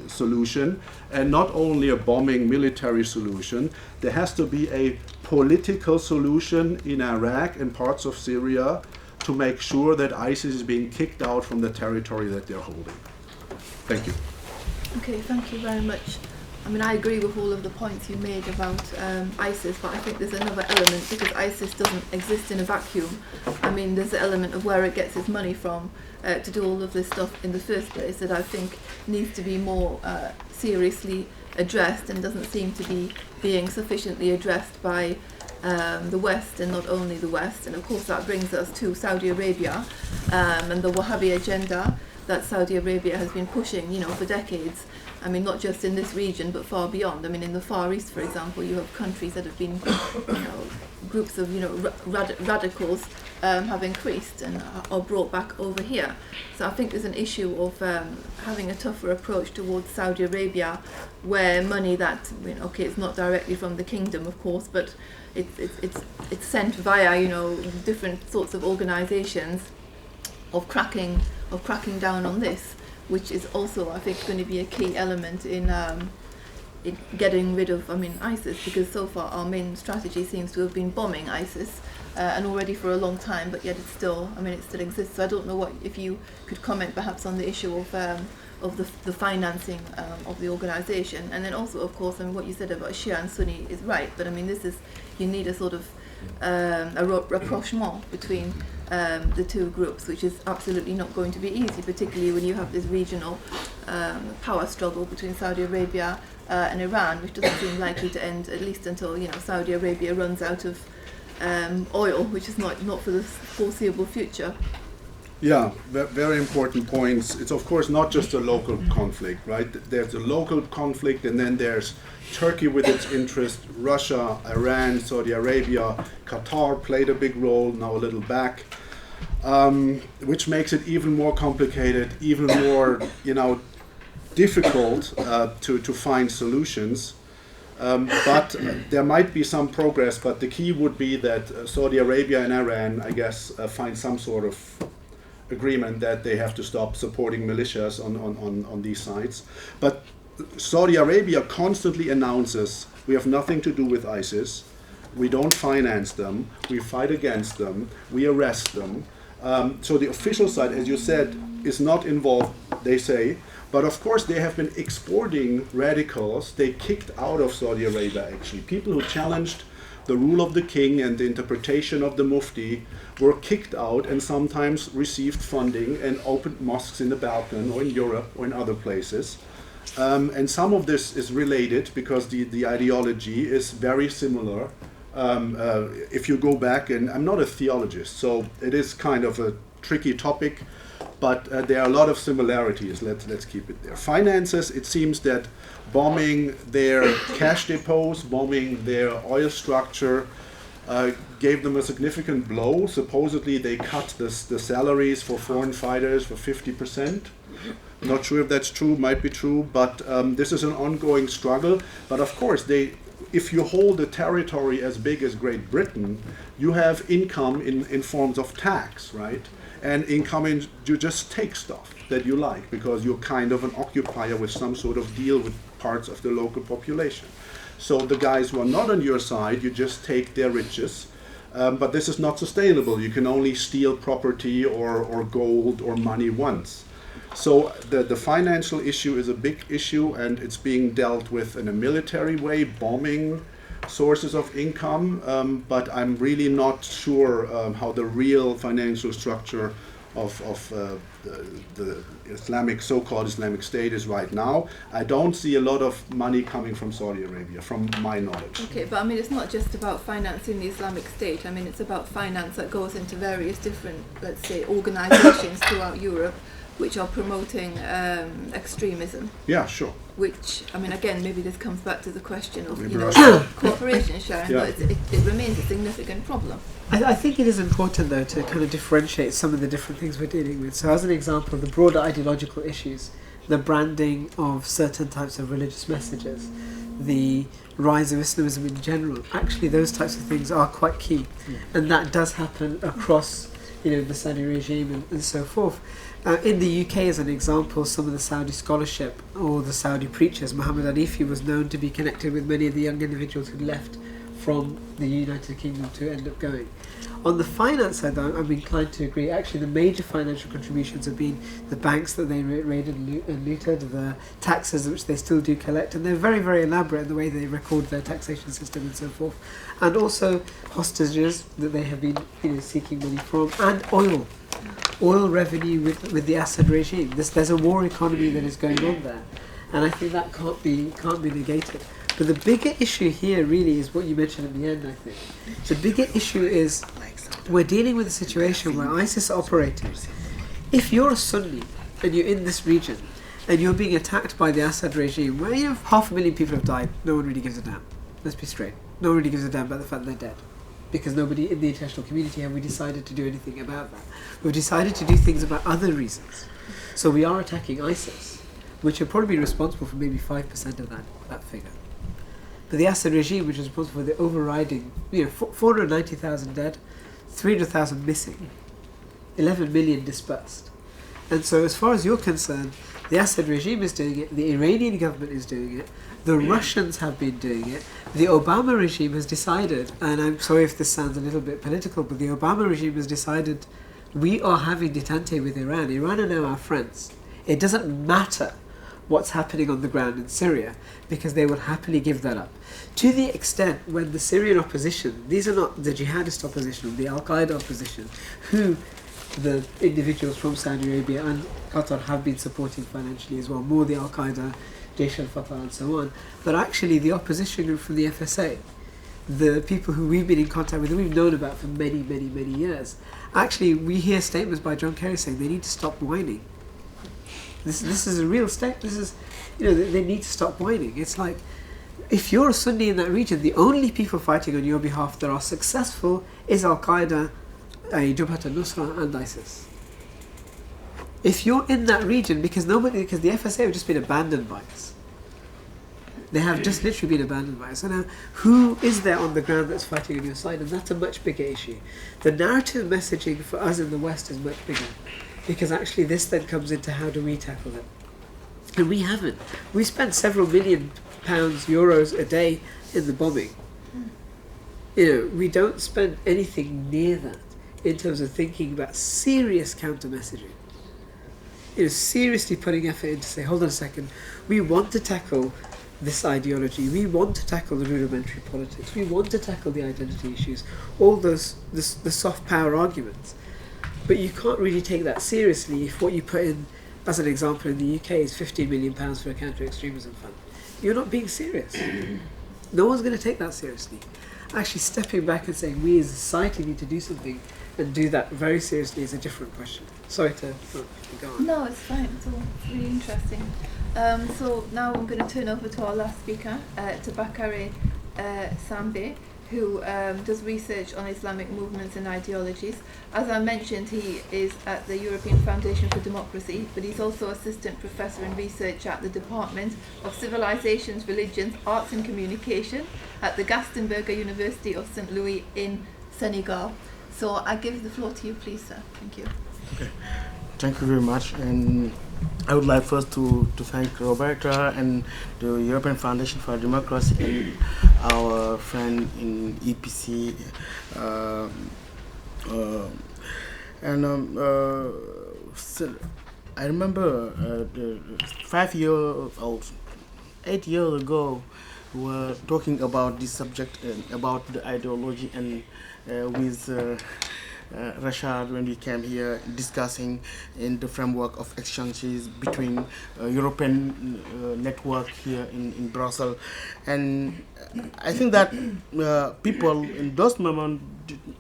solution and not only a bombing military solution. There has to be a political solution in Iraq and parts of Syria to make sure that ISIS is being kicked out from the territory that they're holding. Thank you. Okay, thank you very much. I mean, I agree with all of the points you made about ISIS, but I think there's another element, because ISIS doesn't exist in a vacuum. I mean, there's the element of where it gets its money from to do all of this stuff in the first place that I think needs to be more seriously addressed, and doesn't seem to be being sufficiently addressed by the West, and not only the West. And of course that brings us to Saudi Arabia and the Wahhabi agenda that Saudi Arabia has been pushing, you know, for decades. I mean, not just in this region, but far beyond. I mean, in the Far East, for example, you have countries that have been, you know, groups of, you know, radicals have increased and are brought back over here. So I think there's an issue of having a tougher approach towards Saudi Arabia, where money that, you know, okay, it's not directly from the kingdom, of course, but it's sent via, you know, different sorts of organisations of cracking down on this, which is also, I think, going to be a key element in getting rid of, ISIS, because so far our main strategy seems to have been bombing ISIS, and already for a long time, but yet it still exists. So I don't know if you could comment perhaps on the issue of the financing of the organisation, and then also, of course, what you said about Shia and Sunni is right, but you need a sort of a rapprochement between the two groups, which is absolutely not going to be easy, particularly when you have this regional power struggle between Saudi Arabia and Iran, which doesn't seem likely to end, at least until Saudi Arabia runs out of oil, which is not for the foreseeable future. Yeah, very important points. It's of course not just a local conflict, right? There's a local conflict, and then there's Turkey with its interest, Russia, Iran, Saudi Arabia, Qatar played a big role, now a little back, which makes it even more complicated, even more, difficult to find solutions. But there might be some progress, but the key would be that Saudi Arabia and Iran, I guess, find some sort of agreement that they have to stop supporting militias on these sites. But Saudi Arabia constantly announces, we have nothing to do with ISIS, we don't finance them, we fight against them, we arrest them. So the official side, as you said, is not involved, they say. But of course they have been exporting radicals. They kicked out of Saudi Arabia, actually. People who challenged the rule of the king and the interpretation of the mufti were kicked out and sometimes received funding and opened mosques in the Balkan or in Europe or in other places. And some of this is related because the ideology is very similar. If you go back, and I'm not a theologist, so it is kind of a tricky topic, but there are a lot of similarities. Let's keep it there. Finances, it seems that bombing their cash depots, bombing their oil structure, gave them a significant blow. Supposedly they cut the salaries for foreign fighters for 50%. Not sure if that's true, might be true, but this is an ongoing struggle. But of course, if you hold a territory as big as Great Britain, you have income in forms of tax, right? And income you just take stuff that you like because you're kind of an occupier with some sort of deal with parts of the local population. So the guys who are not on your side, you just take their riches. But this is not sustainable. You can only steal property or gold or money once. So the financial issue is a big issue, and it's being dealt with in a military way, bombing sources of income, but I'm really not sure how the real financial structure of the Islamic, so-called Islamic State is right now. I don't see a lot of money coming from Saudi Arabia, from my knowledge. Okay, but it's not just about financing the Islamic State. It's about finance that goes into various different, let's say, organizations throughout Europe, which are promoting extremism. Yeah, sure. Which, again, maybe this comes back to the question of cooperation sharing, Yeah. but it remains a significant problem. I think it is important, though, to kind of differentiate some of the different things we're dealing with. So as an example, the broader ideological issues, the branding of certain types of religious messages, the rise of Islamism in general, actually those types of things are quite key. And that does happen across the Saudi regime and so forth. In the UK, as an example, some of the Saudi scholarship or the Saudi preachers, Muhammad Arifi was known to be connected with many of the young individuals who left from the United Kingdom to end up going. On the finance side, though, I'm inclined to agree. Actually, the major financial contributions have been the banks that they raided and looted, the taxes which they still do collect, and they're very, very elaborate in the way they record their taxation system and so forth, and also hostages that they have been seeking money from, and oil revenue with the Assad regime. There's a war economy that is going on there, and I think that can't be negated. But the bigger issue here really is what you mentioned at the end, I think. The bigger issue is we're dealing with a situation where ISIS are operating. If you're a Sunni and you're in this region and you're being attacked by the Assad regime, where 500,000 people have died, no one really gives a damn. Let's be straight. No one really gives a damn about the fact that they're dead. Because nobody in the international community have we decided to do anything about that. We've decided to do things about other reasons. So we are attacking ISIS, which will probably be responsible for maybe 5% of that figure. But the Assad regime, which is responsible for the overriding, 490,000 dead, 300,000 missing, 11 million dispersed. And so as far as you're concerned, the Assad regime is doing it, the Iranian government is doing it, The Russians have been doing it. The Obama regime has decided, and I'm sorry if this sounds a little bit political, but the Obama regime has decided we are having detente with Iran. Iran are now our friends. It doesn't matter what's happening on the ground in Syria, because they will happily give that up. To the extent when the Syrian opposition, these are not the jihadist opposition, the Al-Qaeda opposition, who the individuals from Saudi Arabia and Qatar have been supporting financially as well, more the Al-Qaeda, Jaish al-Fatah and so on, but actually the opposition group from the FSA, the people who we've been in contact with, who we've known about for many, many, many years, actually we hear statements by John Kerry saying they need to stop whining. This is a real step. This is, they need to stop whining. It's like, if you're a Sunni in that region, the only people fighting on your behalf that are successful is Al-Qaeda, Jabhat al-Nusra and ISIS. If you're in that region, because the FSA have just been abandoned by us. They have just literally been abandoned by us. So now, who is there on the ground that's fighting on your side? And that's a much bigger issue. The narrative messaging for us in the West is much bigger. Because actually this then comes into how do we tackle it. And we haven't. We spent several million pounds, euros a day in the bombing. We don't spend anything near that in terms of thinking about serious counter-messaging. Seriously putting effort in to say, hold on a second, we want to tackle this ideology, we want to tackle the rudimentary politics, we want to tackle the identity issues, all those, the soft power arguments. But you can't really take that seriously if what you put in, as an example in the UK, is £15 million for a counter-extremism fund. You're not being serious. No one's going to take that seriously. Actually stepping back and saying we as a society need to do something and do that very seriously is a different question. Sorry to go on. No, it's fine. It's all really interesting. So now I'm going to turn over to our last speaker, to Bakare Sambe, who does research on Islamic movements and ideologies. As I mentioned, he is at the European Foundation for Democracy, but he's also assistant professor in research at the Department of Civilizations, Religions, Arts and Communication at the Gaston University of St. Louis in Senegal. So I give the floor to you, please, sir. Thank you. Okay. Thank you very much. And I would like first to thank Roberta and the European Foundation for Democracy and our friend in EPC. So I remember 8 years ago, we were talking about this subject, about the ideology, and with Rashad, when we came here, discussing in the framework of exchanges between European network here in Brussels. And I think that people in those moments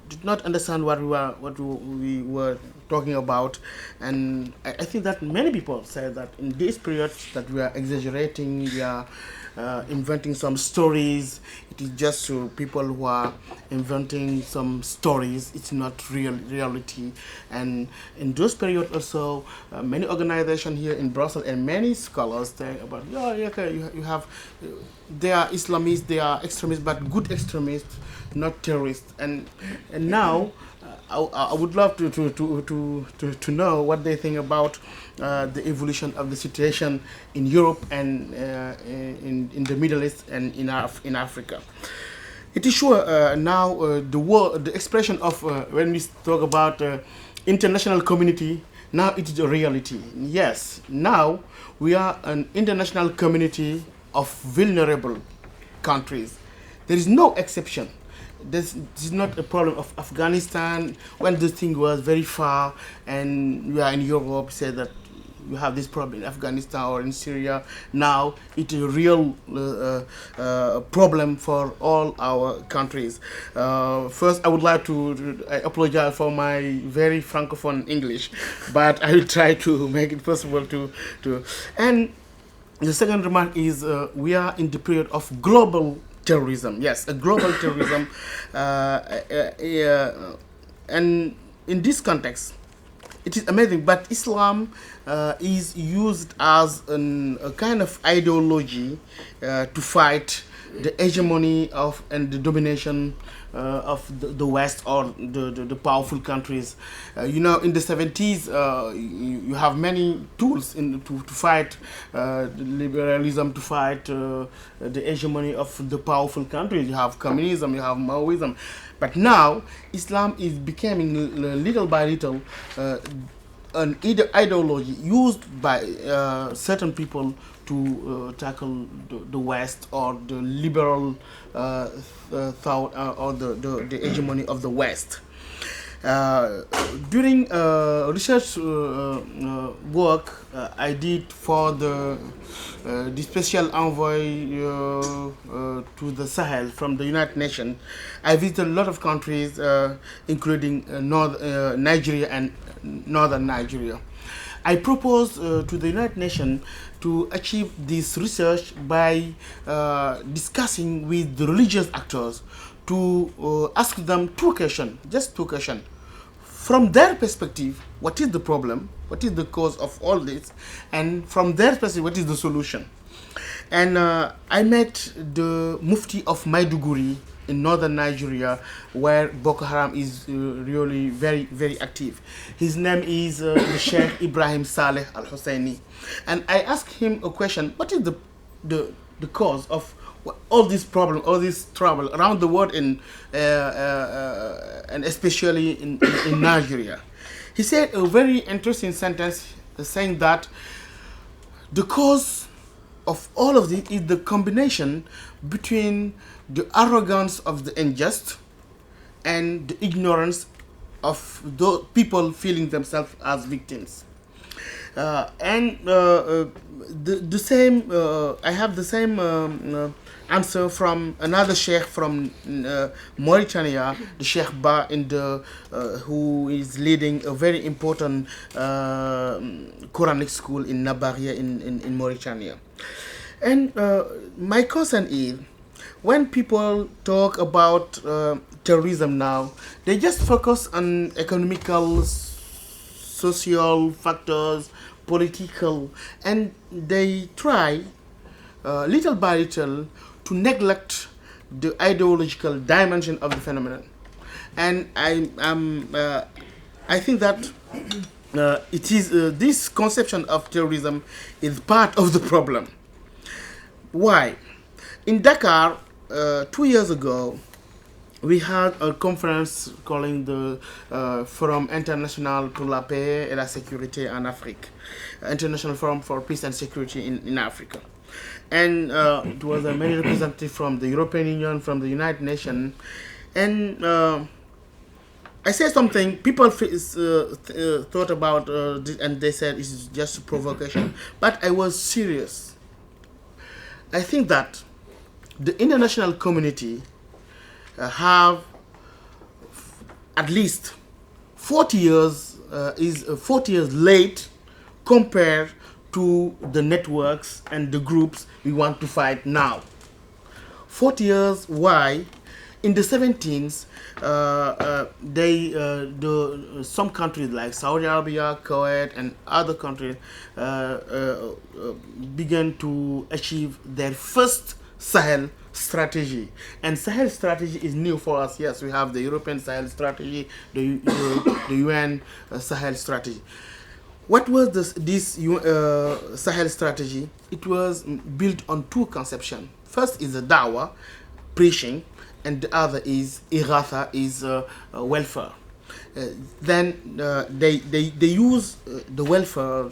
did not understand what we were talking about, and I think that many people say that in this period that we are exaggerating, we are inventing some stories. It is just people who are inventing some stories. It's not reality. And in those periods also, many organizations here in Brussels and many scholars say about, you have, they are Islamists, they are extremists, but good extremists, not terrorists. And now I would love to know what they think about the evolution of the situation in Europe and in the Middle East and in Africa. It is sure now the expression of when we talk about international community, now it is a reality. Yes, now we are an international community of vulnerable countries. There is no exception. This is not a problem of Afghanistan when the thing was very far, and we are in Europe, say that you have this problem in Afghanistan or in Syria. Now it's a real problem for all our countries. First, I would like to I apologize for my very francophone English, but I will try to make it possible to. And the second remark is we are in the period of global terrorism. Yes, a global terrorism, and in this context, it is amazing. But Islam is used as a kind of ideology to fight the hegemony of and the domination of the West or the powerful countries. You know, in the 70s, you have many tools to fight the liberalism, to fight the hegemony of the powerful countries. You have communism, you have Maoism. But now, Islam is becoming little by little an ideology used by certain people to tackle the West or the liberal thought or the hegemony of the West. During research work I did for the special envoy to the Sahel from the United Nations, I visited a lot of countries, including Nigeria and northern Nigeria. I proposed to the United Nations to achieve this research by discussing with the religious actors to ask them two questions, just two questions. From their perspective, what is the problem? What is the cause of all this? And from their perspective, what is the solution? And I met the Mufti of Maiduguri in northern Nigeria, where Boko Haram is really very, very active. His name is the Sheikh Ibrahim Saleh Al-Husseini. And I asked him a question: what is the cause of all this problem, all this trouble around the world, and especially in Nigeria? He said a very interesting sentence, saying that the cause of all of this is the combination between the arrogance of the unjust and the ignorance of those people feeling themselves as victims. The same, I have the same answer from another sheikh from Mauritania, the Sheikh Ba, who is leading a very important Quranic school in Nabaria in Mauritania. And my concern is, when people talk about terrorism now, they just focus on economical, social factors, political, and they try little by little to neglect the ideological dimension of the phenomenon. And I think that it is this conception of terrorism is part of the problem. Why? In Dakar, 2 years ago, we had a conference calling the Forum International pour la Paix et la Sécurité en Afrique, International Forum for Peace and Security in Africa. And it was many representatives from the European Union, from the United Nations. And I said something, people thought about this, and they said it's just a provocation. But I was serious. I think that the international community have at least 40 years is 40 years late compared to the networks and the groups we want to fight now. 40 years. Why? In the 17th, some countries like Saudi Arabia, Kuwait, and other countries began to achieve their first Sahel strategy. And Sahel strategy is new for us. Yes, we have the European Sahel strategy, the UN Sahel strategy. What was this Sahel strategy? It was built on two conceptions. First is the dawah, preaching, and the other is iratha, is welfare. Then they use the welfare,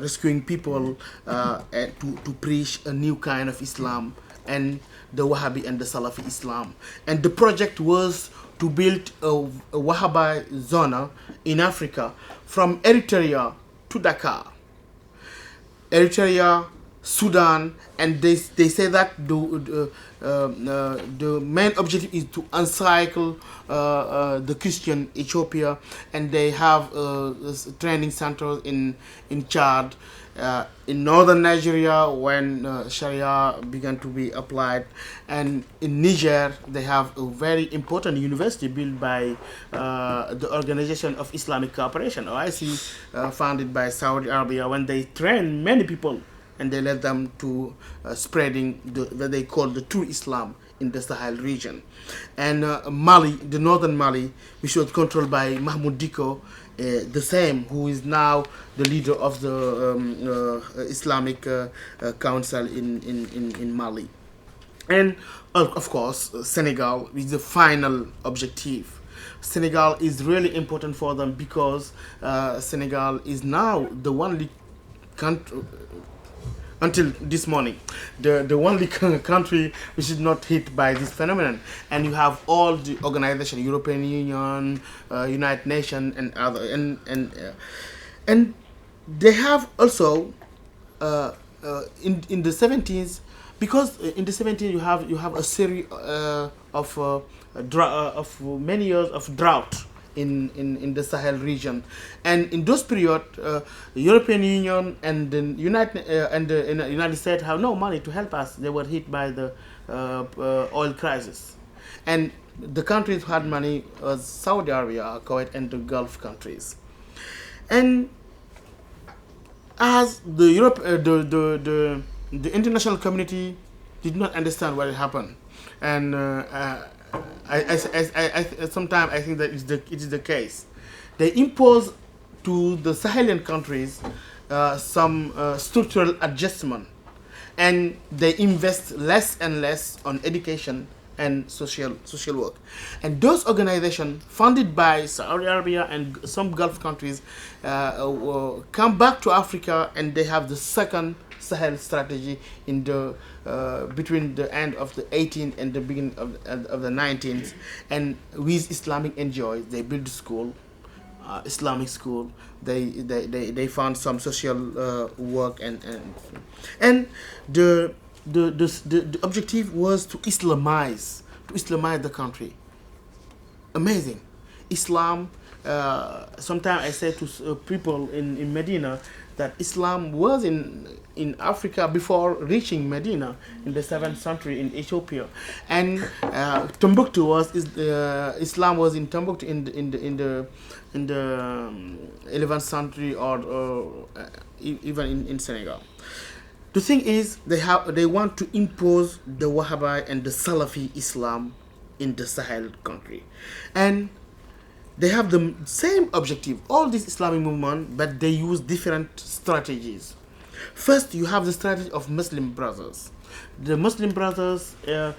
rescuing people, to preach a new kind of Islam, and the Wahhabi and the Salafi Islam. And the project was to build a Wahhabi zone in Africa from Eritrea to Dakar. Eritrea, Sudan, and they say that the main objective is to encircle the Christian Ethiopia, and they have training centers in Chad, in northern Nigeria when Sharia began to be applied, and in Niger they have a very important university built by the Organization of Islamic Cooperation, OIC, founded by Saudi Arabia, when they train many people and they led them to spreading what they call the true Islam in the Sahel region. And Mali, the northern Mali, which was controlled by Mahmoud Dicko, the same, who is now the leader of the Islamic Council in Mali. And of course, Senegal is the final objective. Senegal is really important for them because Senegal is now the only country, until this morning, the only country which is not hit by this phenomenon. And you have all the organizations, European Union, United Nations, and other, and they have also in the 70s, because in the 70s you have a series of many years of drought in the Sahel region, and in those period, European Union and the United States have no money to help us. They were hit by the oil crisis, and the countries who had money was Saudi Arabia, Kuwait, and the Gulf countries. And as the the international community did not understand what had happened, and sometimes I think that it is the case. They impose to the Sahelian countries some structural adjustment, and they invest less and less on education and social work. And those organizations funded by Saudi Arabia and some Gulf countries come back to Africa, and they have the second Sahel strategy in the between the end of the 18th and the beginning of the 19th. And with Islamic NGOs, they build school, Islamic school. They found some social work, and the objective was to Islamize the country. Amazing, Islam. Sometimes I say to people in Medina that Islam was in Africa before reaching Medina in the 7th century in Ethiopia, and Timbuktu Islam was in Timbuktu in the 11th century, or even in Senegal. The thing is, they want to impose the Wahhabi and the Salafi Islam in the Sahel country, and they have the same objective, all this Islamic movement, but they use different strategies. First, you have the strategy of Muslim Brothers. The Muslim Brothers, they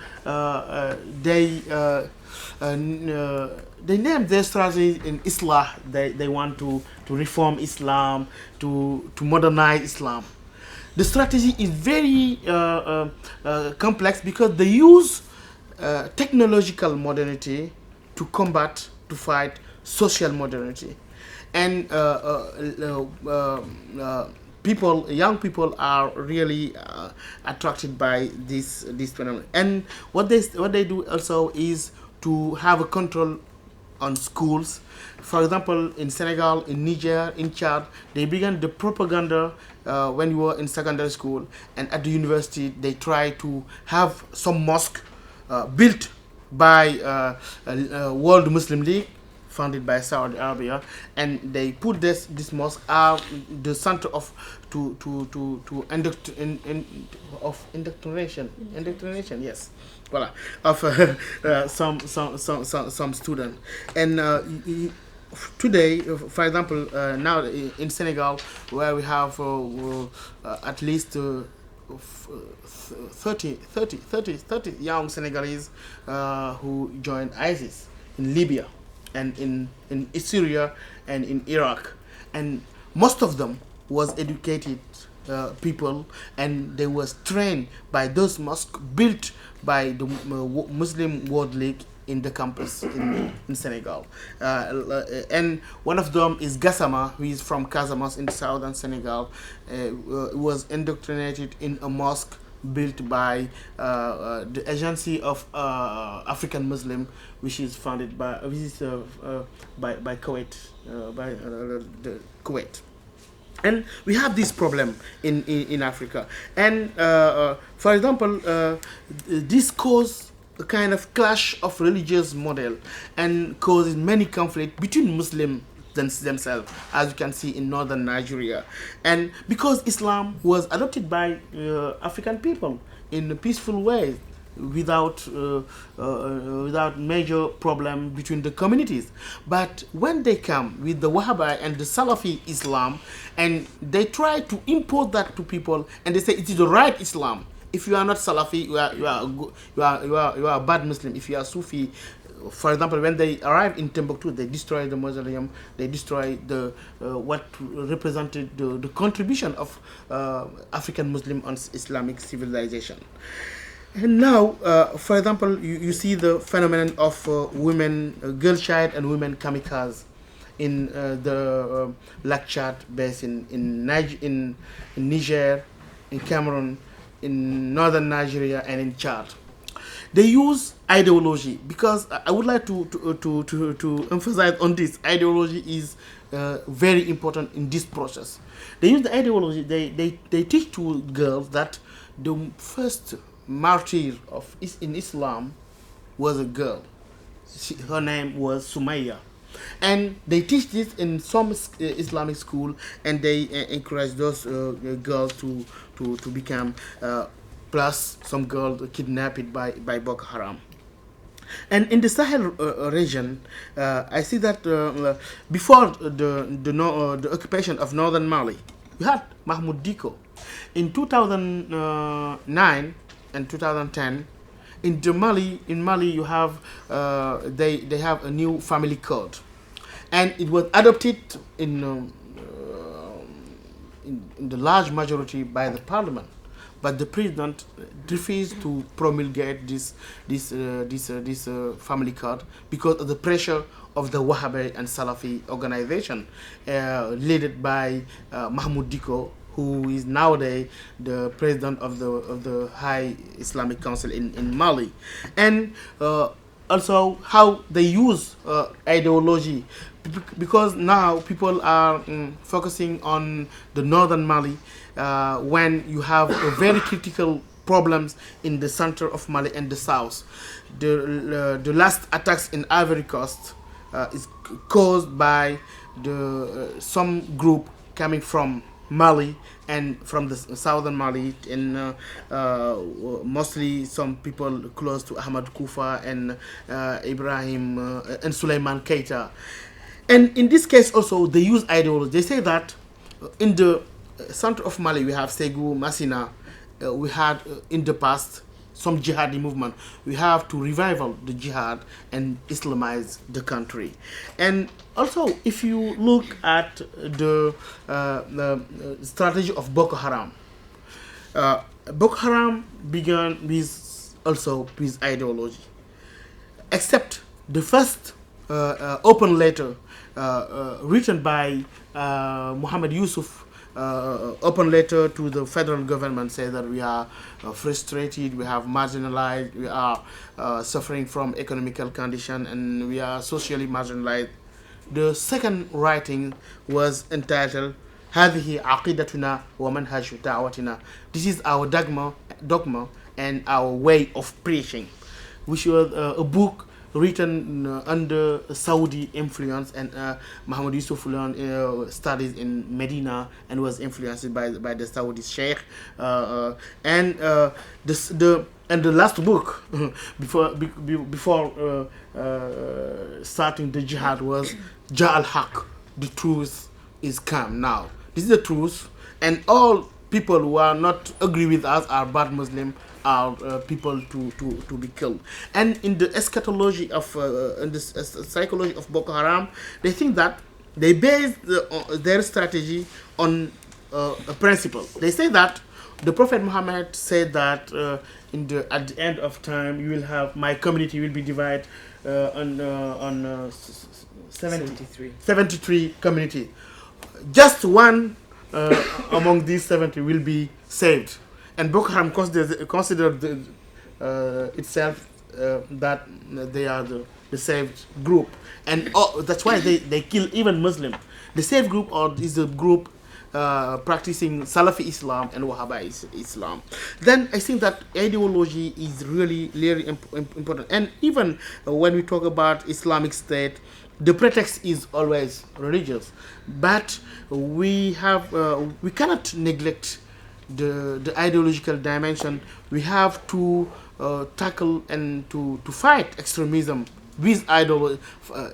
name their strategy in Islam. They want to reform Islam, to modernize Islam. The strategy is very complex because they use technological modernity to fight social modernity. And young people are really attracted by this phenomenon. And what they do also is to have a control on schools. For example, in Senegal, in Niger, in Chad, they began the propaganda when you were in secondary school, and at the university they try to have some mosque built by World Muslim League, founded by Saudi Arabia, and they put this mosque the center of indoctrination, yes, voila, of some student. And today, for example, now in Senegal, where we have at least 30 young Senegalese who joined ISIS in Libya and in Syria and in Iraq, and most of them was educated people, and they was trained by those mosques built by the Muslim World League in the campus in Senegal. And one of them is Gassama, who is from Casamance in southern Senegal, was indoctrinated in a mosque built by the Agency of African Muslim, which is founded by Kuwait, the Kuwait. And we have this problem in Africa. And for example, this caused a kind of clash of religious model and causes many conflict between Muslim themselves, as you can see in northern Nigeria. And because Islam was adopted by African people in a peaceful way, without major problem between the communities. But when they come with the Wahhabi and the Salafi Islam, and they try to impose that to people, and they say it is the right Islam. If you are not Salafi, you are a bad Muslim. If you are Sufi, for example, when they arrived in Timbuktu, they destroyed the mausoleum, they destroyed the what represented the contribution of African Muslim on Islamic civilization. And now, for example, you see the phenomenon of women, girl child and women kamikaze in the Lake Chad basin, in Niger, in Cameroon, in northern Nigeria, and in Chad. They use ideology, because I would like to emphasize on this. Ideology is very important in this process. They use the ideology. They teach to girls that the first martyr in Islam was a girl. Her name was Sumaya, and they teach this in some Islamic school, and they encourage those girls to become. Plus, some girls kidnapped by Boko Haram. And in the Sahel region, I see that before the occupation of northern Mali, we had Mahmoud Diko. In 2009 and 2010, in Mali you have they have a new family code, and it was adopted in the large majority by the parliament, but the president refused to promulgate this family code because of the pressure of the Wahhabi and Salafi organization led by Mahmoud Diko, who is nowadays the president of the High Islamic Council in Mali. And also how they use ideology, because now people are focusing on the northern Mali when you have a very critical problems in the center of Mali and the south. The last attacks in Ivory Coast is caused by some group coming from Mali and from the southern Mali, and mostly some people close to Ahmad Kufa and Ibrahim and Suleiman Keita. And in this case also they use ideology. They say that in the center of Mali we have Segou, Massina, we had in the past some jihadi movement. We have to revival the jihad and Islamize the country. And also, if you look at the strategy of Boko Haram, Boko Haram began with ideology, except the first open letter written by Muhammad Yusuf. Open letter to the federal government say that we are frustrated, we have marginalized, we are suffering from economical condition, and we are socially marginalized. The second writing was entitled هذه عقيدتنا ومنهج دعوتنا. This is our dogma and our way of preaching, which was a book written under Saudi influence, and Muhammad Yusuf learned studies in Medina and was influenced by the Saudi sheikh. And the last book before starting the jihad was Ja al-Haq, the truth is come now. This is the truth, and all people who are not agree with us are bad Muslim, are people to be killed. And in the eschatology of in the psychology of Boko Haram, they think that they base their strategy on a principle. They say that the Prophet Muhammad said that at the end of time you will have, my community will be divided on 73 community. Just one among these 70 will be saved. And Boko Haram considered itself that they are the saved group, and that's why they kill even Muslim. The saved group is a group practicing Salafi Islam and Wahhabi Islam. Then I think that ideology is really important. And even when we talk about Islamic State, the pretext is always religious, but we cannot neglect the ideological dimension. We have to tackle and to fight extremism with ideology.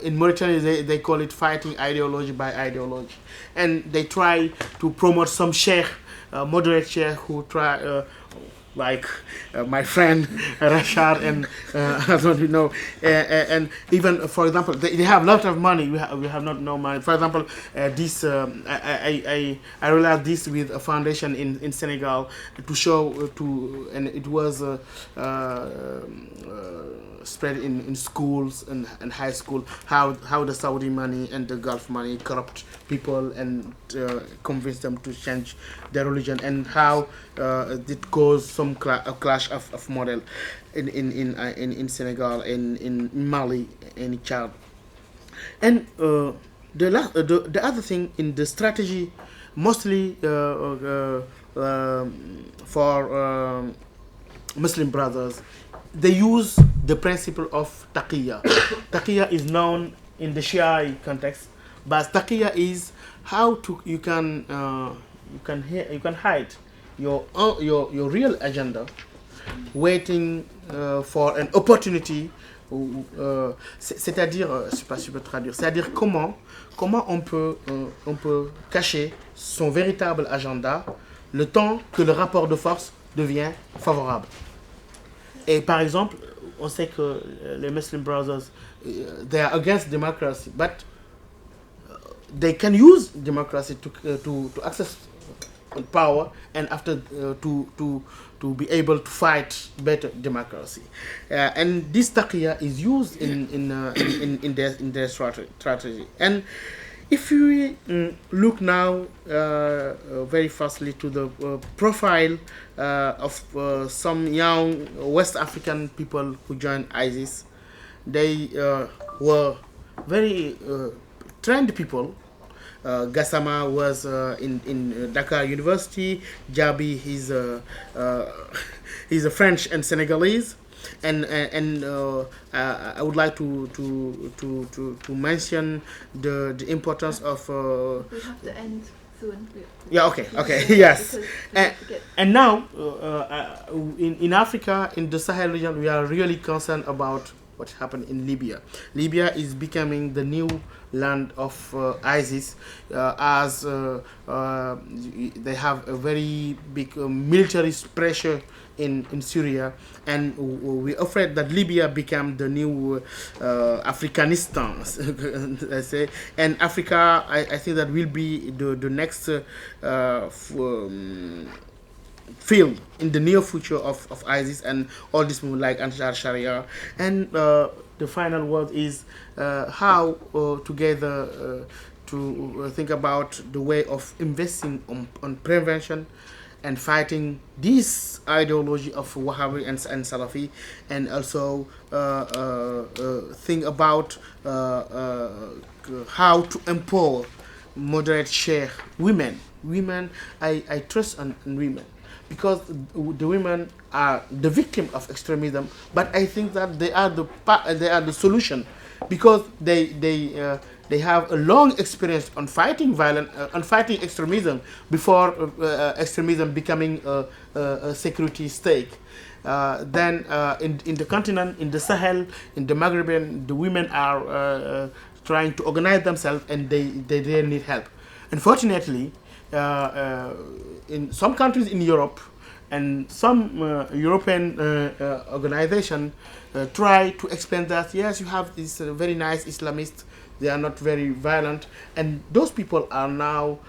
In Mauritania, they call it fighting ideology by ideology, and they try to promote some sheikh, moderate sheikh, who try. Like my friend Rashad and I don't know, and even for example, they have a lot of money. We have not no money. For example, this I realized this with a foundation in Senegal to show and it was spread in schools and high school how the Saudi money and the Gulf money corrupt people and convince them to change their religion, and how it caused some clash of model in Senegal, in Mali, in Chad. And the other thing in the strategy, mostly for Muslim brothers, they use the principle of taqiyya. Taqiyya is known in the Shia context, but taqiyya is how you can hide your real agenda, waiting for an opportunity. C'est-à-dire, je sais pas si je peux traduire. C'est-à-dire comment on peut cacher son véritable agenda le temps que le rapport de force devient favorable. Et par exemple, on sait que les Muslim brothers, they are against democracy, but they can use democracy to access power, and after to be able to fight better democracy. And this taqiyya is used in their strategy. And if we look now very fastly to the profile of some young West African people who joined ISIS, they were very trained people. Gassama was in Dakar University. Jabi, he's a French and Senegalese. And I would like to mention the importance of. We have to end soon. Yeah. Okay. Yes. And now in Africa, in the Sahel region, we are really concerned about what happened in Libya. Libya is becoming the new land of ISIS, as they have a very big military pressure in Syria, and we're afraid that Libya become the new Afghanistan, I say. And Africa, I think that will be the next field in the near future of ISIS and all this movement like Ansar-Sharia. And the final word is how together to think about the way of investing on prevention and fighting this ideology of Wahhabi and Salafi, and also think about how to empower moderate sheikh women. I trust on women, because the women are the victim of extremism, but I think that they are the solution, because they have a long experience on fighting on fighting extremism before extremism becoming a security stake. Then in the continent, in the Sahel, in the Maghreb, the women are trying to organize themselves, and they really need help. Unfortunately, in some countries in Europe and some European organization try to explain that yes, you have these very nice Islamists, they are not very violent, and those people are now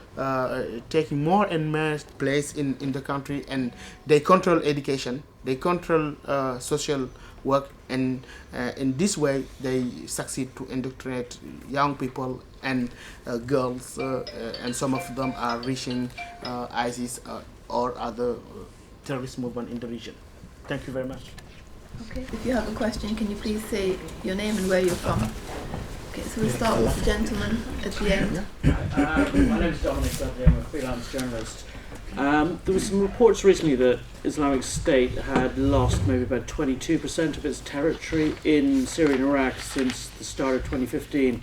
taking more and more place in the country, and they control education, they control social work, and in this way they succeed to indoctrinate young people and girls, and some of them are reaching ISIS or other terrorist movement in the region. Thank you very much. Okay, if you have a question, can you please say your name and where you're from? Okay, so we'll start with the gentleman at the end. My name is Dominic Dudley. I'm a freelance journalist There were some reports recently that Islamic State had lost maybe about 22% of its territory in Syria and Iraq since the start of 2015.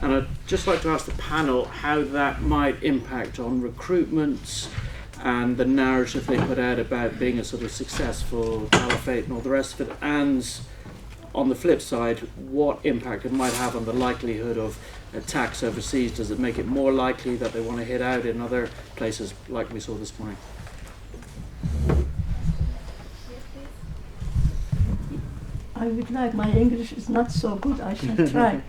And I'd just like to ask the panel how that might impact on recruitment and the narrative they put out about being a sort of successful caliphate and all the rest of it, and on the flip side, what impact it might have on the likelihood of attacks overseas. Does it make it more likely that they want to hit out in other places like we saw this morning? I would like, my English is not so good, I shall try.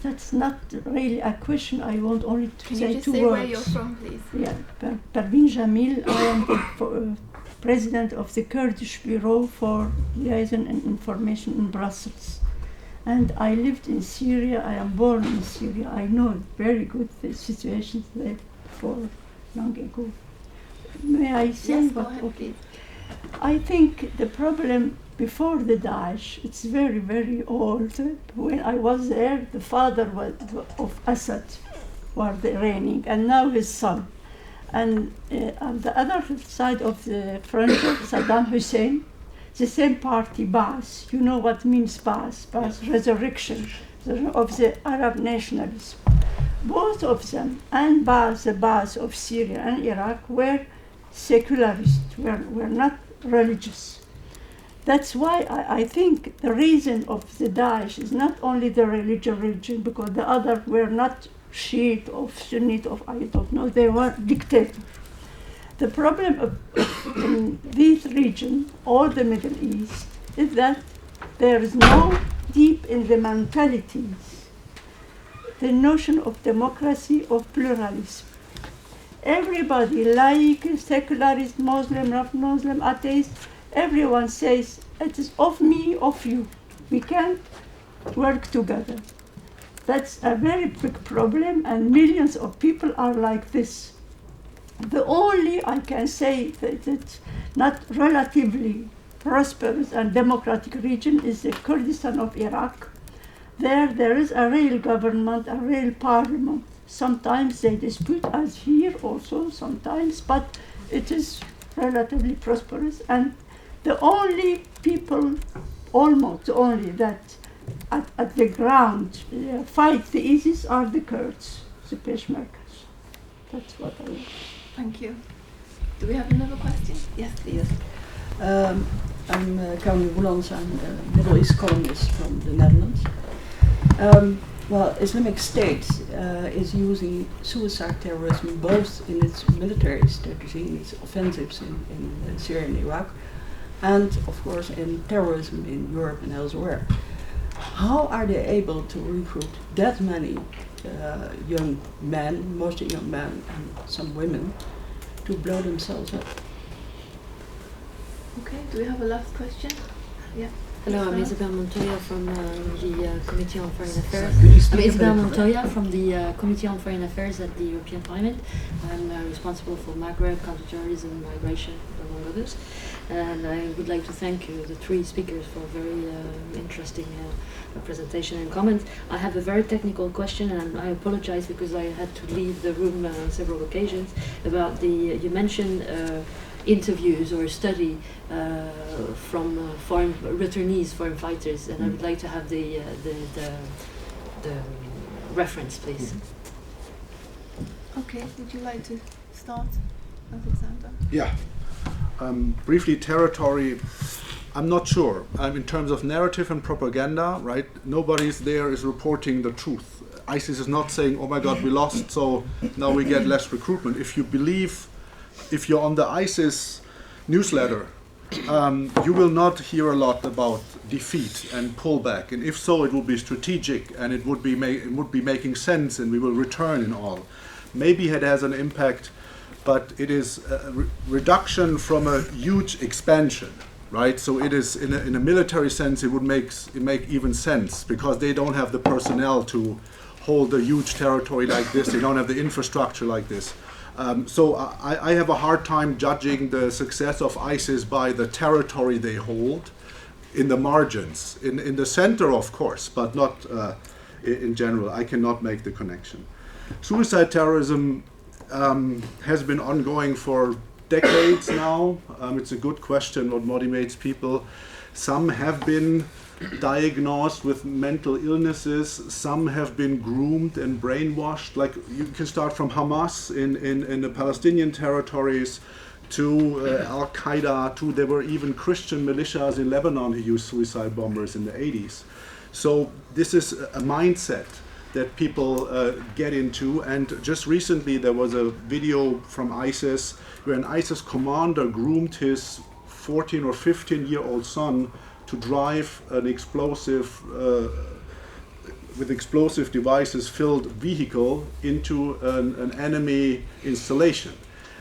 That's not really a question, I want only to Can say you just two say words. where you're from, please? Yeah, Pervin Jamil, I am the president of the Kurdish Bureau for Liaison and Information in Brussels. And I lived in Syria, I am born in Syria. I know very good the situation there for long ago. May I say Yes, go what? ahead, Okay. please. I think the problem before the Daesh, it's very, very old. When I was there, the father of Assad was reigning, and now his son. And on the other side of the frontier, Saddam Hussein, the same party, Baas. You know what means Baas? Baas, resurrection of the Arab nationalism. Both of them, and Baas, the Baas of Syria and Iraq, were secularists, were not religious. That's why I think the reason of the Daesh is not only the religion, because the others were not Shiite or Sunnite or I don't know, they were dictators. The problem in this region, or the Middle East, is that there is no deep in the mentalities the notion of democracy, of pluralism. Everybody, laik, secularist, Muslim, not Muslim, atheist, everyone says, it is of me, of you. We can't work together. That's a very big problem, and millions of people are like this. The only, I can say, that it's not relatively prosperous and democratic region is the Kurdistan of Iraq. There is a real government, a real parliament. Sometimes they dispute, as here also sometimes, but it is relatively prosperous. And the only people, almost the only, that at the ground fight the ISIS are the Kurds, the Peshmergas. That's what I want. Thank you. Do we have another question? Yes, please. I'm Caroline Woelands, I'm a Middle East columnist from the Netherlands. Well, Islamic State is using suicide terrorism both in its military strategy, in its offensives in Syria and Iraq, and of course in terrorism in Europe and elsewhere. How are they able to recruit that many young men, mostly young men and some women, to blow themselves up? Okay, do we have a last question? Yeah. Hello, I'm Isabel Montoya from the Committee on Foreign Affairs. I'm Isabel Montoya from the Committee on Foreign Affairs at the European Parliament. I'm responsible for Maghreb, counterterrorism, migration, among others. And I would like to thank the three speakers for a very interesting presentation and comments. I have a very technical question, and I apologize because I had to leave the room on several occasions. About the, you mentioned interviews or study from foreign returnees, foreign fighters, and I would like to have the reference, please. Okay, would you like to start, Alexander? Yeah. Briefly, territory, I'm not sure. In terms of narrative and propaganda, right? Nobody's there is reporting the truth. ISIS is not saying, oh my God, we lost, so now we get less recruitment. If you believe, if you're on the ISIS newsletter, you will not hear a lot about defeat and pullback. And if so, it will be strategic and it would be making sense, and we will return in all. Maybe it has an impact, but it is a reduction from a huge expansion, right? So it is, in a military sense, it would make even sense, because they don't have the personnel to hold a huge territory like this. They don't have the infrastructure like this. So I have a hard time judging the success of ISIS by the territory they hold in the margins. In the center, of course, but not in general. I cannot make the connection. Suicide terrorism has been ongoing for decades now. It's a good question what motivates people. Some have been diagnosed with mental illnesses, some have been groomed and brainwashed. Like, you can start from Hamas in the Palestinian territories to Al-Qaeda, to there were even Christian militias in Lebanon who used suicide bombers in the 80s. So this is a mindset that people get into, and just recently there was a video from ISIS where an ISIS commander groomed his 14 or 15-year-old son to drive an explosive, with explosive devices filled vehicle into an enemy installation.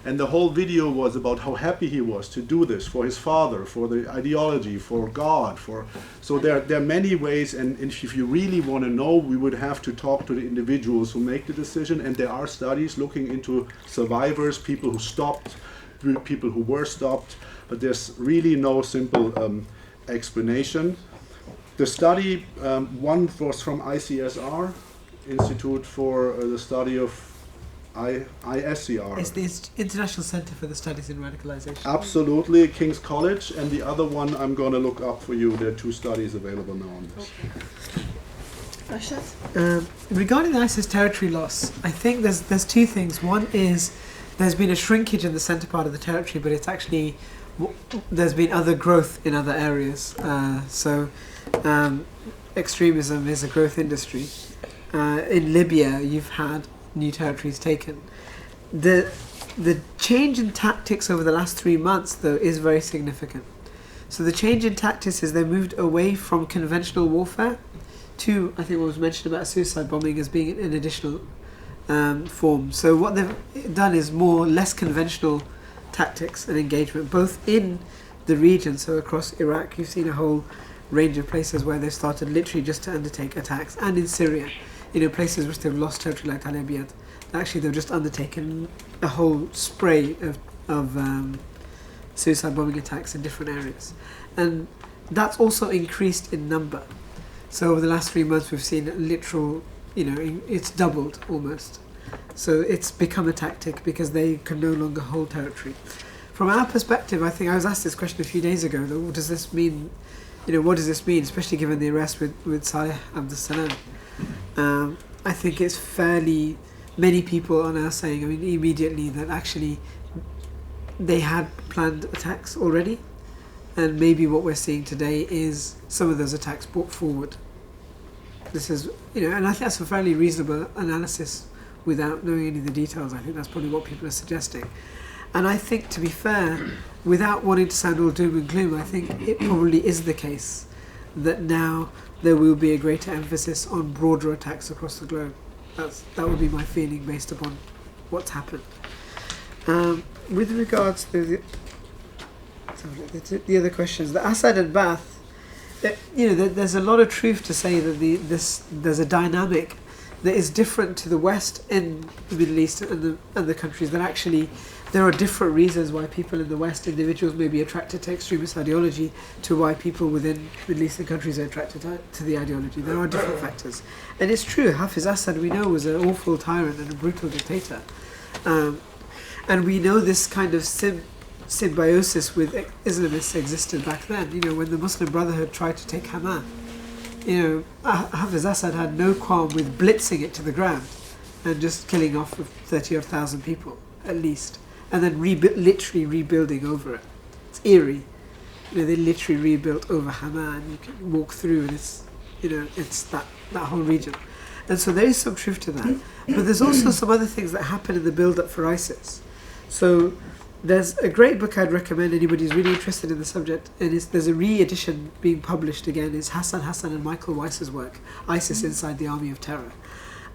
And the whole video was about how happy he was to do this for his father, for the ideology, for God. So there are many ways, and if you really want to know, we would have to talk to the individuals who make the decision. And there are studies looking into survivors, people who stopped, people who were stopped, but there's really no simple explanation. The study, one was from ICSR, Institute for the Study of ISCR. It's the International Center for the Studies in Radicalisation. Absolutely, King's College, and the other one I'm going to look up for you. There are 2 studies available now on this. Rashad? Regarding the ISIS territory loss, I think there's 2 things. One is there's been a shrinkage in the centre part of the territory, but it's actually there's been other growth in other areas. Extremism is a growth industry. In Libya, you've had new territories taken. The change in tactics over the last 3 months, though, is very significant. So the change in tactics is they moved away from conventional warfare to, I think what was mentioned about suicide bombing as being an additional form. So what they've done is less conventional tactics and engagement, both in the region, so across Iraq, you've seen a whole range of places where they've started literally just to undertake attacks, and in Syria, places which they've lost territory like Al Abyad, actually they've just undertaken a whole spray of suicide bombing attacks in different areas, and that's also increased in number. So over the last 3 months we've seen literal, it's doubled almost. So it's become a tactic because they can no longer hold territory. From our perspective, I think I was asked this question a few days ago, what does this mean? What does this mean, especially given the arrest with Saleh Abdel Salam? I think it's fairly, many people are now saying, immediately that actually they had planned attacks already, and maybe what we're seeing today is some of those attacks brought forward. This is, and I think that's a fairly reasonable analysis without knowing any of the details. I think that's probably what people are suggesting. And I think, to be fair, without wanting to sound all doom and gloom, I think it probably is the case that now there will be a greater emphasis on broader attacks across the globe. That would be my feeling based upon what's happened. With regards to the other questions, the Assad and Ba'ath, there's a lot of truth to say that there's a dynamic that is different to the West in the Middle East and the countries, that actually there are different reasons why people in the West, individuals, may be attracted to extremist ideology to why people within Middle Eastern countries are attracted to the ideology. There are different factors. And it's true, Hafiz Assad, we know, was an awful tyrant and a brutal dictator. And we know this kind of symbiosis with Islamists existed back then. When the Muslim Brotherhood tried to take Hama, Hafiz Assad had no qualm with blitzing it to the ground and just killing off 30,000 people, at least. And then literally rebuilding over it. It's eerie. They literally rebuilt over Hama, and you can walk through, and it's that whole region. And so there is some truth to that. But there's also some other things that happen in the build-up for ISIS. So there's a great book I'd recommend anybody who's really interested in the subject, and there's a re-edition being published again. It's Hassan and Michael Weiss's work, ISIS Inside the Army of Terror.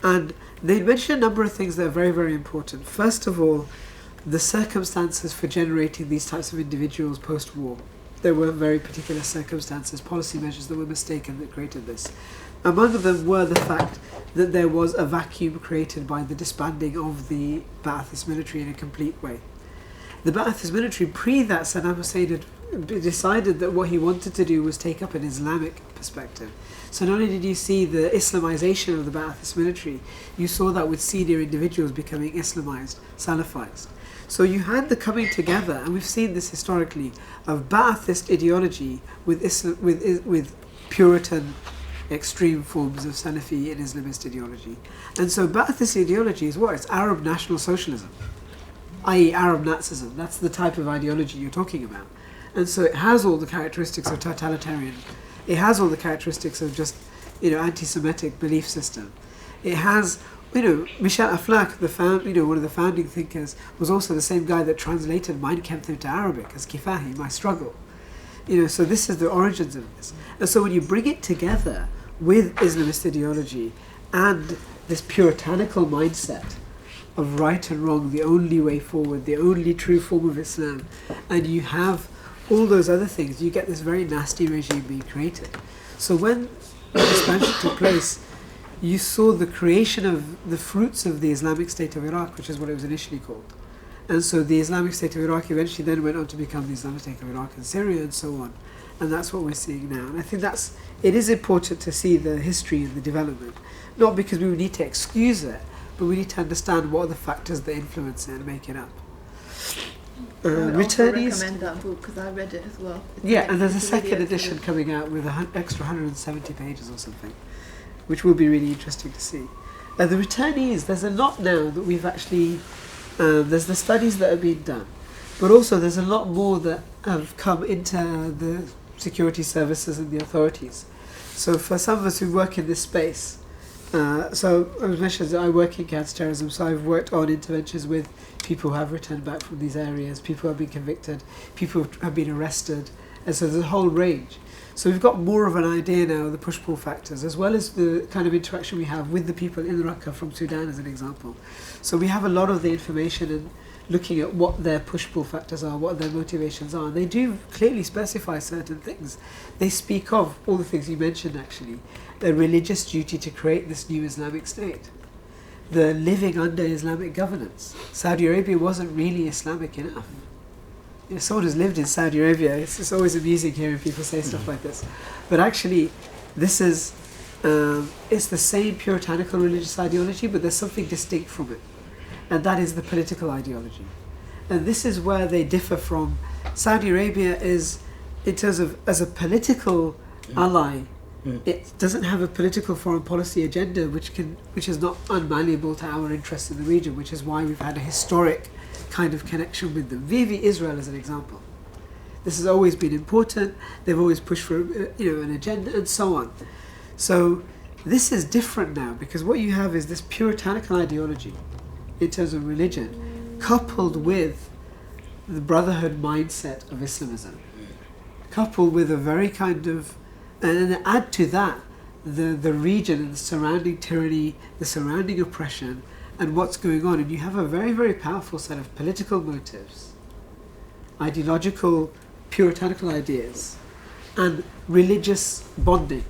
And they mention a number of things that are very, very important. First of all, the circumstances for generating these types of individuals post-war. There were very particular circumstances, policy measures that were mistaken that created this. Among them were the fact that there was a vacuum created by the disbanding of the Ba'athist military in a complete way. The Ba'athist military, pre that, Saddam Hussein had decided that what he wanted to do was take up an Islamic perspective. So not only did you see the Islamization of the Ba'athist military, you saw that with senior individuals becoming Islamized, Salafized. So you had the coming together, and we've seen this historically, of Ba'athist ideology with with Puritan extreme forms of Salafi and Islamist ideology. And so Ba'athist ideology is what? It's Arab National Socialism, i.e. Arab Nazism. That's the type of ideology you're talking about. And so it has all the characteristics of totalitarian. It has all the characteristics of just, anti-Semitic belief system. It has, Michel Aflaq, one of the founding thinkers, was also the same guy that translated Mein Kampf into Arabic as Kifahi, My Struggle. So this is the origins of this. And so when you bring it together with Islamist ideology and this puritanical mindset of right and wrong, the only way forward, the only true form of Islam, and you have all those other things, you get this very nasty regime being created. So when the expansion took place, you saw the creation of the fruits of the Islamic State of Iraq, which is what it was initially called. And so the Islamic State of Iraq eventually then went on to become the Islamic State of Iraq and Syria and so on. And that's what we're seeing now. And I think it is important to see the history and the development, not because we need to excuse it, but we need to understand what are the factors that influence it and make it up. I would also Returnees. recommend that book because I read it as well. And there's a it's really second edition coming out with an extra 170 pages or something, which will be really interesting to see. The returnees, there's a lot now that we've actually, there's the studies that are being done, but also there's a lot more that have come into the security services and the authorities. So for some of us who work in this space, so I was mentioned that I work in counter-terrorism, so I've worked on interventions with people who have returned back from these areas, people who have been convicted, people who have been arrested, and so there's a whole range. So we've got more of an idea now of the push-pull factors, as well as the kind of interaction we have with the people in Raqqa from Sudan, as an example. So we have a lot of the information and looking at what their push-pull factors are, what their motivations are. And they do clearly specify certain things. They speak of all the things you mentioned, actually. The religious duty to create this new Islamic state. The living under Islamic governance. Saudi Arabia wasn't really Islamic enough. Someone who's lived in Saudi Arabia, it's always amusing hearing people say stuff like this. But actually, this is, it's the same puritanical religious ideology, but there's something distinct from it. And that is the political ideology. And this is where they differ from Saudi Arabia is, in terms of, as a political ally, it doesn't have a political foreign policy agenda which is not unmalleable to our interests in the region, which is why we've had a historic kind of connection with them. Vivi Israel as an example. This has always been important. They've always pushed for an agenda and so on. So this is different now because what you have is this puritanical ideology in terms of religion coupled with the brotherhood mindset of Islamism, coupled with a very kind of, and then add to that the region and the surrounding tyranny, the surrounding oppression, and what's going on, and you have a very, very powerful set of political motives, ideological, puritanical ideas, and religious bonding.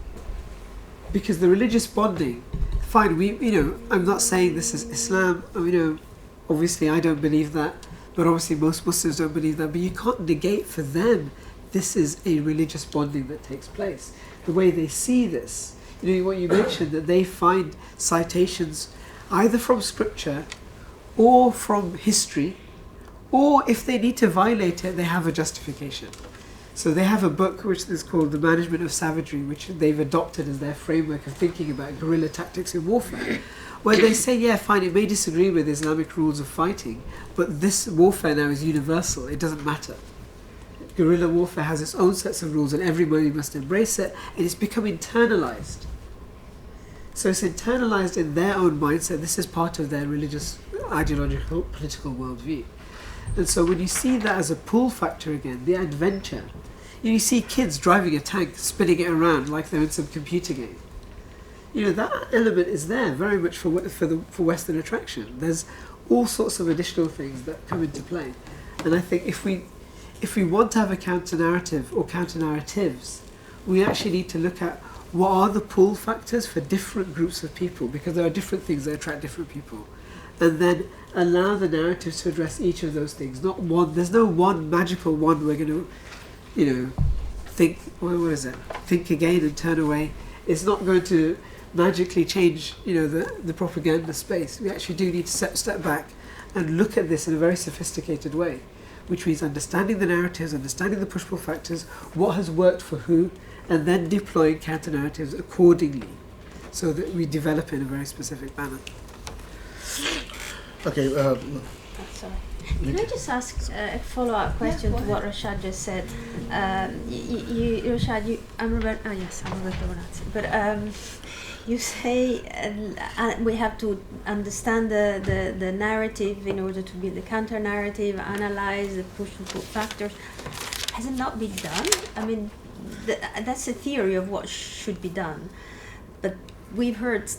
Because the religious bonding, fine, I'm not saying this is Islam, obviously I don't believe that, but obviously most Muslims don't believe that, but you can't negate for them this is a religious bonding that takes place. The way they see this, what you mentioned, that they find citations either from scripture or from history, or if they need to violate it, they have a justification. So they have a book which is called The Management of Savagery, which they've adopted as their framework of thinking about guerrilla tactics in warfare, where they say, yeah, fine, it may disagree with Islamic rules of fighting, but this warfare now is universal, it doesn't matter. Guerrilla warfare has its own sets of rules and everybody must embrace it, and it's become internalized. So it's internalized in their own mindset. This is part of their religious, ideological, political worldview. And so when you see that as a pull factor again, the adventure, you see kids driving a tank, spinning it around like they're in some computer game. That element is there very much for Western attraction. There's all sorts of additional things that come into play. And I think if we want to have a counter-narrative or counter-narratives, we actually need to look at what are the pull factors for different groups of people, because there are different things that attract different people. And then allow the narratives to address each of those things. Not one, there's no one magical one we're going to, think, what is it? Think again and turn away. It's not going to magically change, the propaganda space. We actually do need to step back and look at this in a very sophisticated way, which means understanding the narratives, understanding the push-pull factors, what has worked for who, and then deploying counter-narratives accordingly so that we develop in a very specific manner. Okay. Can I just ask a follow-up question to what Rashad just said? Rashad, I'm Roberto Bonazzi. But you say we have to understand the narrative in order to build the counter-narrative, analyze the push and pull factors. Has it not been done? I mean, that's a theory of what should be done. But we've heard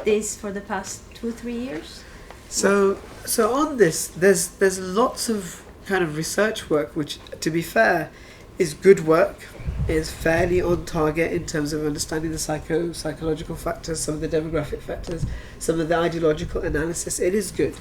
this for the past 2-3 years. So on this, there's lots of kind of research work, which, to be fair, is good work. Is fairly on target in terms of understanding the psychological factors, some of the demographic factors, some of the ideological analysis. It is good.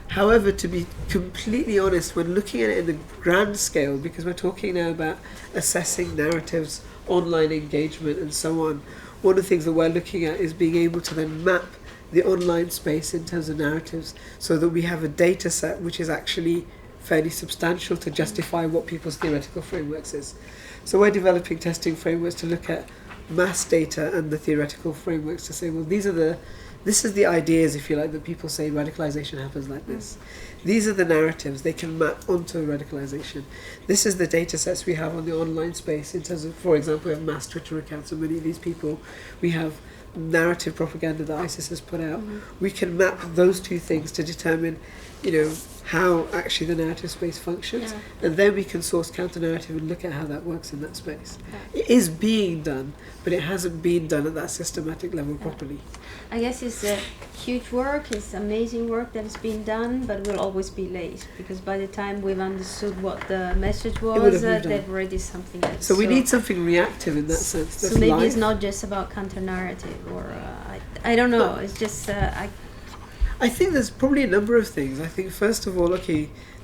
However, to be completely honest, when looking at it in the grand scale, because we're talking now about assessing narratives, online engagement, and so on, one of the things that we're looking at is being able to then map the online space in terms of narratives so that we have a data set which is actually fairly substantial to justify what people's theoretical frameworks is. So we're developing testing frameworks to look at mass data and the theoretical frameworks to say, well, this is the ideas, if you like, that people say radicalisation happens like this. These are the narratives they can map onto radicalisation. This is the data sets we have on the online space in terms of, for example, we have mass Twitter accounts of many of these people. We have narrative propaganda that ISIS has put out. We can map those two things to determine, how actually the narrative space functions, and then we can source counter-narrative and look at how that works in that space. It is being done, but it hasn't been done at that systematic level properly. I guess it's a huge work, it's amazing work that has been done, but will always be late, because by the time we've understood what the message was, they've already something else. So we need something reactive in that sense. So maybe it's not just about counter-narrative, or I don't know, it's just... I think there's probably a number of things. I think first of all,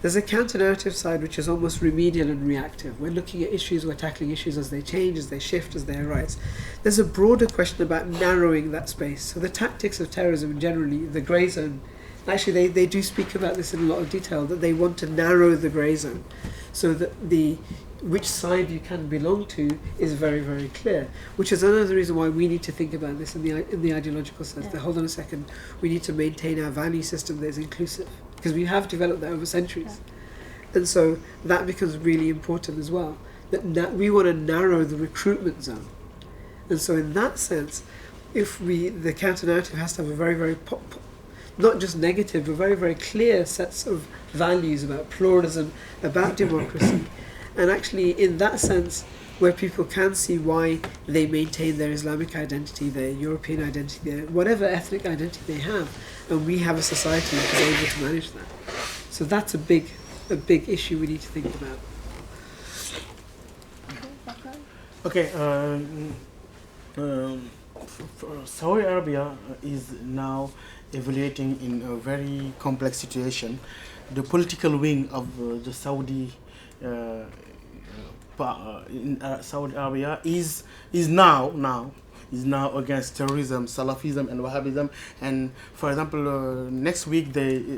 there's a counter-narrative side which is almost remedial and reactive. We're looking at issues, we're tackling issues as they change, as they shift, as they arise. There's a broader question about narrowing that space. So the tactics of terrorism generally, the grey zone, actually they do speak about this in a lot of detail, that they want to narrow the grey zone so that which side you can belong to is very, very clear, which is another reason why we need to think about this in the ideological sense. That, hold on a second, we need to maintain our value system that is inclusive, because we have developed that over centuries. And so that becomes really important as well, that we want to narrow the recruitment zone. And so in that sense, the counter-narrative has to have a very, very not just negative, but very, very clear sets of values about pluralism, about democracy. And actually, in that sense, where people can see why they maintain their Islamic identity, their European identity, their whatever ethnic identity they have, and we have a society that is able to manage that. So that's a big issue we need to think about. Okay. Saudi Arabia is now evaluating in a very complex situation. The political wing of the Saudi in Saudi Arabia is now against terrorism, Salafism and Wahhabism. And for example, next week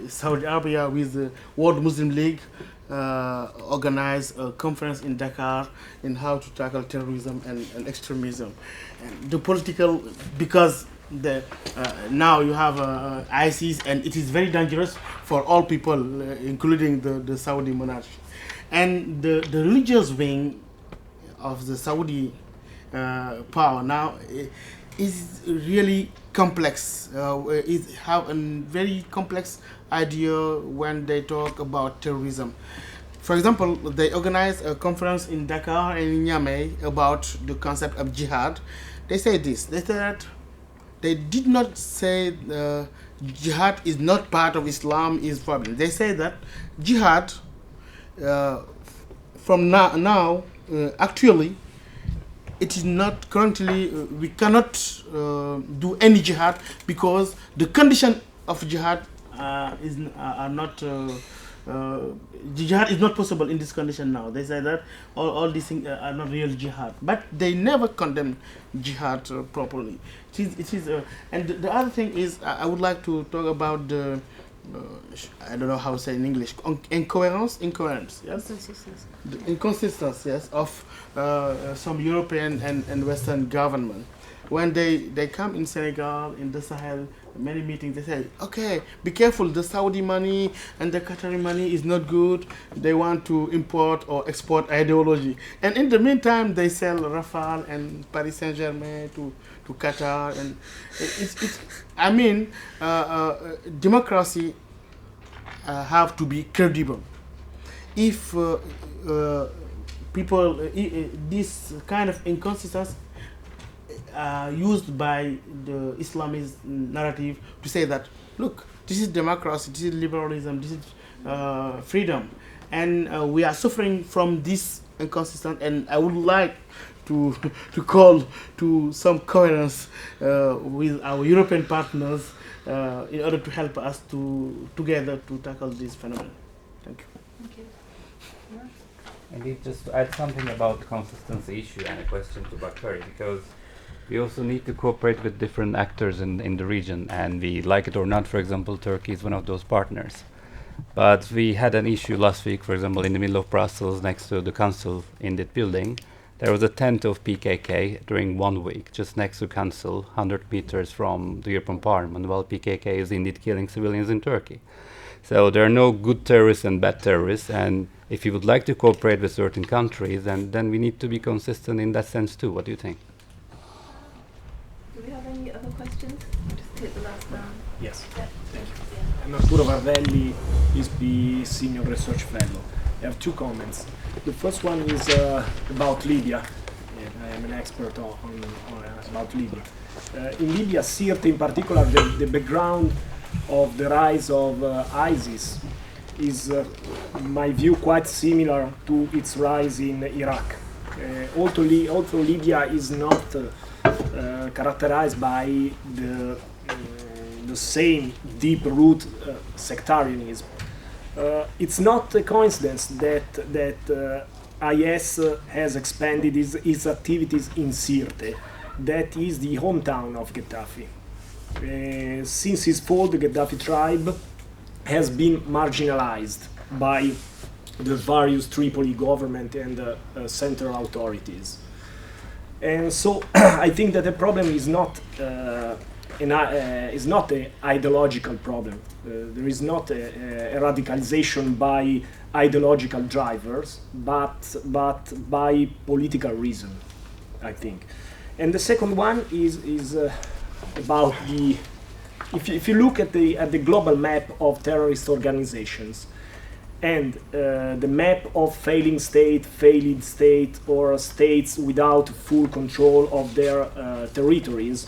Saudi Arabia with the World Muslim League organize a conference in Dakar in how to tackle terrorism and extremism. And the political, because now you have ISIS, and it is very dangerous for all people, including the Saudi monarchy. And the religious wing of the Saudi power now is really complex. It have a very complex idea when they talk about terrorism. For example, they organized a conference in Dakar and in Niamey about the concept of jihad. They say this. They said that they did not say jihad is not part of Islam, is forbidden. They say that jihad from now actually it is not currently we cannot do any jihad because the condition of jihad are not jihad is not possible in this condition now. They say that all these things are not real jihad, but they never condemn jihad properly. It is and the other thing is I would like to talk about I don't know how to say in English, incoherence, yes? The inconsistency, yes, of some European and Western government. When they come in Senegal, in the Sahel, many meetings, they say, okay, be careful, the Saudi money and the Qatari money is not good. They want to import or export ideology. And in the meantime, they sell Rafale and Paris Saint-Germain to Qatar. And I mean, democracy have to be credible. If people, this kind of inconsistency used by the Islamist narrative to say that, look, this is democracy, this is liberalism, this is freedom, and we are suffering from this inconsistency. And I would like to call to some coherence with our European partners in order to help us together to tackle this phenomenon. Thank you. Thank you. Indeed, just to add something about the consistency issue and a question to Bakari, because we also need to cooperate with different actors in the region, and we like it or not, for example, Turkey is one of those partners. But we had an issue last week, for example, in the middle of Brussels, next to the council in that building. There was a tent of PKK during 1 week, just next to council, 100 meters from the European Parliament, while PKK is indeed killing civilians in Turkey. So there are no good terrorists and bad terrorists, and if you would like to cooperate with certain countries, then we need to be consistent in that sense too. What do you think? Do we have any other questions? Just take the last round. Yes. Yeah. Thank you. I'm Arturo Varvelli, ESP Senior Research Fellow. I have two comments. The first one is about Libya. I am an expert on about Libya. In Libya, Sirte in particular, the background of the rise of ISIS is, in my view, quite similar to its rise in Iraq. Although Libya is not characterized by the same deep-root sectarianism. It's not a coincidence that IS has expanded its activities in Sirte. That is the hometown of Gaddafi. Since his fall, the Gaddafi tribe has been marginalized by the various Tripoli government and central authorities. And so I think that the problem is not an ideological problem. There is not a radicalization by ideological drivers, but by political reason, I think. And the second one is about the, if you look at the global map of terrorist organizations and the map of failing state, or states without full control of their territories,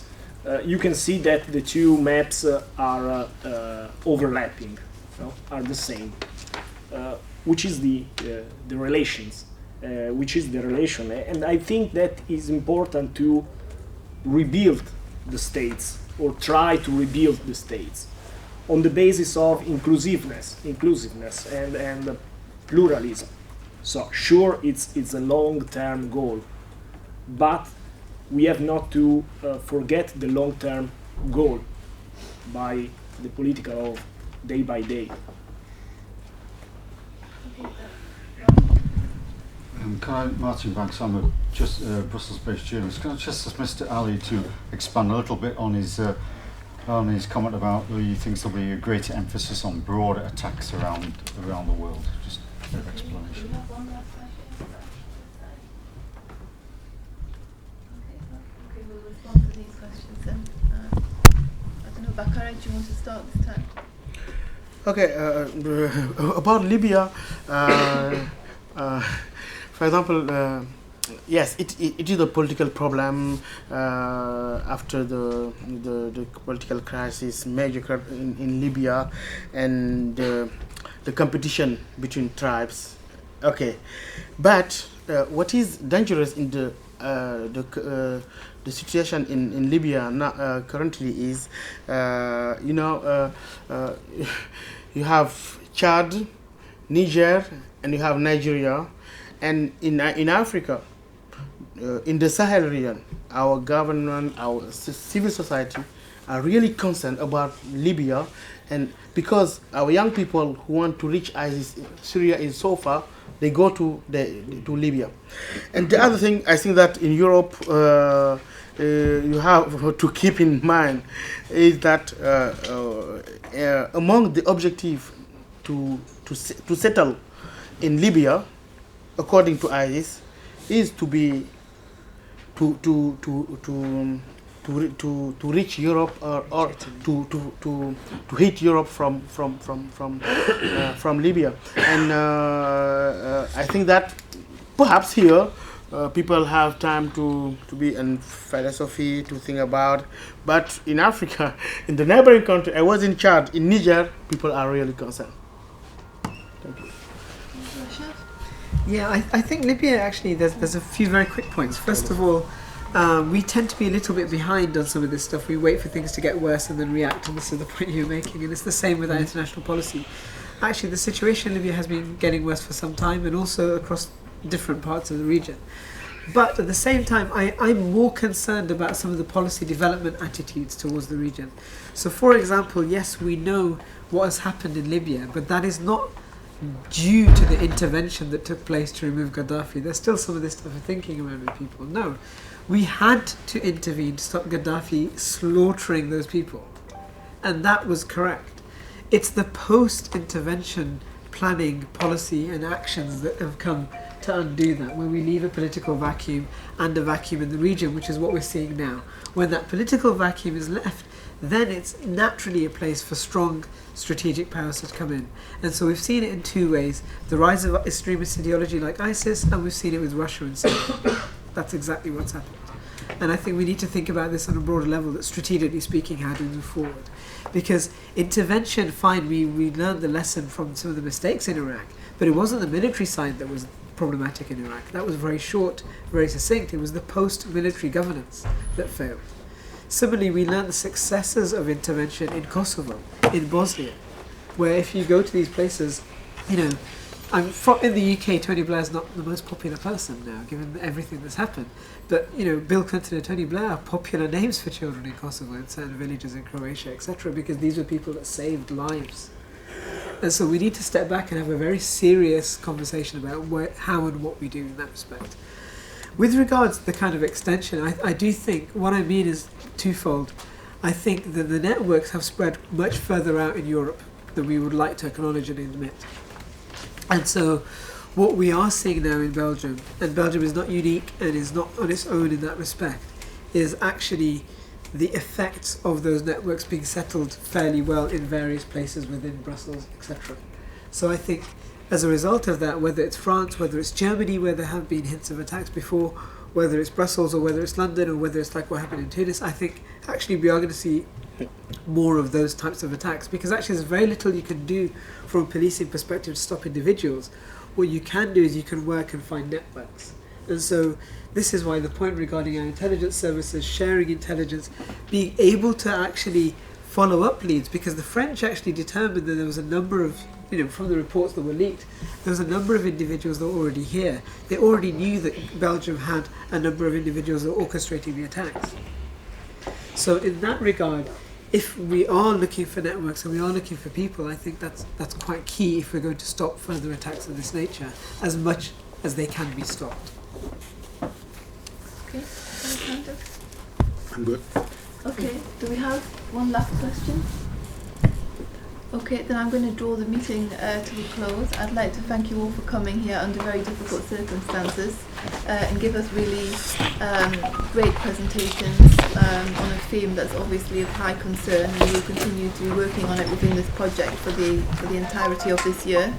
you can see that the two maps are overlapping, are the same, which is the relations, which is the relation. And I think that is important to rebuild the states, or try to rebuild the states, on the basis of inclusiveness and pluralism. So sure, it's a long-term goal, but we have not to forget the long-term goal by the political of day by day. Can I, Martin Banks, I'm a Brussels-based journalist. Can I just ask Mr. Ali to expand a little bit on his comment about he thinks there'll be a greater emphasis on broader attacks around the world? Just a bit of explanation. Okay, we'll respond to these questions then. I don't know, Bakari, do you want to start this time? Okay, about Libya, for example, yes, it is a political problem after the political crisis, major in Libya, and the competition between tribes. Okay, but what is dangerous in the situation in Libya now, currently is, you have Chad, Niger, and you have Nigeria, and in Africa, in the Sahel region, our government, our civil society are really concerned about Libya, and because our young people who want to reach ISIS, Syria is so far, they go to Libya. And the other thing, I think that in Europe, you have to keep in mind is that among the objective to settle in Libya, according to ISIS, is to reach Europe or to hit Europe from Libya. And I think that perhaps here people have time to be in philosophy, to think about. But in Africa, in the neighboring country, I was in Chad, in Niger, people are really concerned. Thank you. Yeah, I think Libya actually, there's a few very quick points. First of all, we tend to be a little bit behind on some of this stuff. We wait for things to get worse and then react, and this is the point you're making. And it's the same with our international policy. Actually, the situation in Libya has been getting worse for some time, and also across different parts of the region. But at the same time, I'm more concerned about some of the policy development attitudes towards the region. So, for example, yes, we know what has happened in Libya, but that is not due to the intervention that took place to remove Gaddafi. There's still some of this stuff of thinking around with people. No, we had to intervene to stop Gaddafi slaughtering those people. And that was correct. It's the post-intervention planning, policy and actions that have come to undo that, when we leave a political vacuum and a vacuum in the region, which is what we're seeing now. When that political vacuum is left, then it's naturally a place for strong strategic powers to come in. And so we've seen it in two ways: the rise of extremist ideology like ISIS, and we've seen it with Russia and Syria. That's exactly what's happened. And I think we need to think about this on a broader level, that strategically speaking, how do we move forward? Because intervention, fine, we learned the lesson from some of the mistakes in Iraq, but it wasn't the military side that was problematic in Iraq. That was very short, very succinct. It was the post-military governance that failed. Similarly, we learned the successes of intervention in Kosovo, in Bosnia, where if you go to these places, you know, in the UK, Tony Blair's not the most popular person now, given everything that's happened. But, you know, Bill Clinton and Tony Blair are popular names for children in Kosovo and certain villages in Croatia, etc., because these were people that saved lives. And so we need to step back and have a very serious conversation about how and what we do in that respect. With regards to the kind of extension, I do think, what I mean is twofold. I think that the networks have spread much further out in Europe than we would like to acknowledge and admit. And so what we are seeing now in Belgium, and Belgium is not unique and is not on its own in that respect, is actually the effects of those networks being settled fairly well in various places within Brussels, etc. So I think as a result of that, whether it's France, whether it's Germany, where there have been hints of attacks before, whether it's Brussels or whether it's London or whether it's like what happened in Tunis, I think actually we are going to see more of those types of attacks, because actually there's very little you can do from a policing perspective to stop individuals. What you can do is you can work and find networks. And so this is why the point regarding our intelligence services, sharing intelligence, being able to actually follow up leads, because the French actually determined that there was a number of, you know, from the reports that were leaked, there was a number of individuals that were already here. They already knew that Belgium had a number of individuals that were orchestrating the attacks. So in that regard, if we are looking for networks and we are looking for people, I think that's quite key if we're going to stop further attacks of this nature, as much as they can be stopped. Okay, Alexander? I'm good. Okay, do we have one last question? Okay, then I'm going to draw the meeting to a close. I'd like to thank you all for coming here under very difficult circumstances and give us really great presentations on a theme that's obviously of high concern, and we will continue to be working on it within this project for the entirety of this year.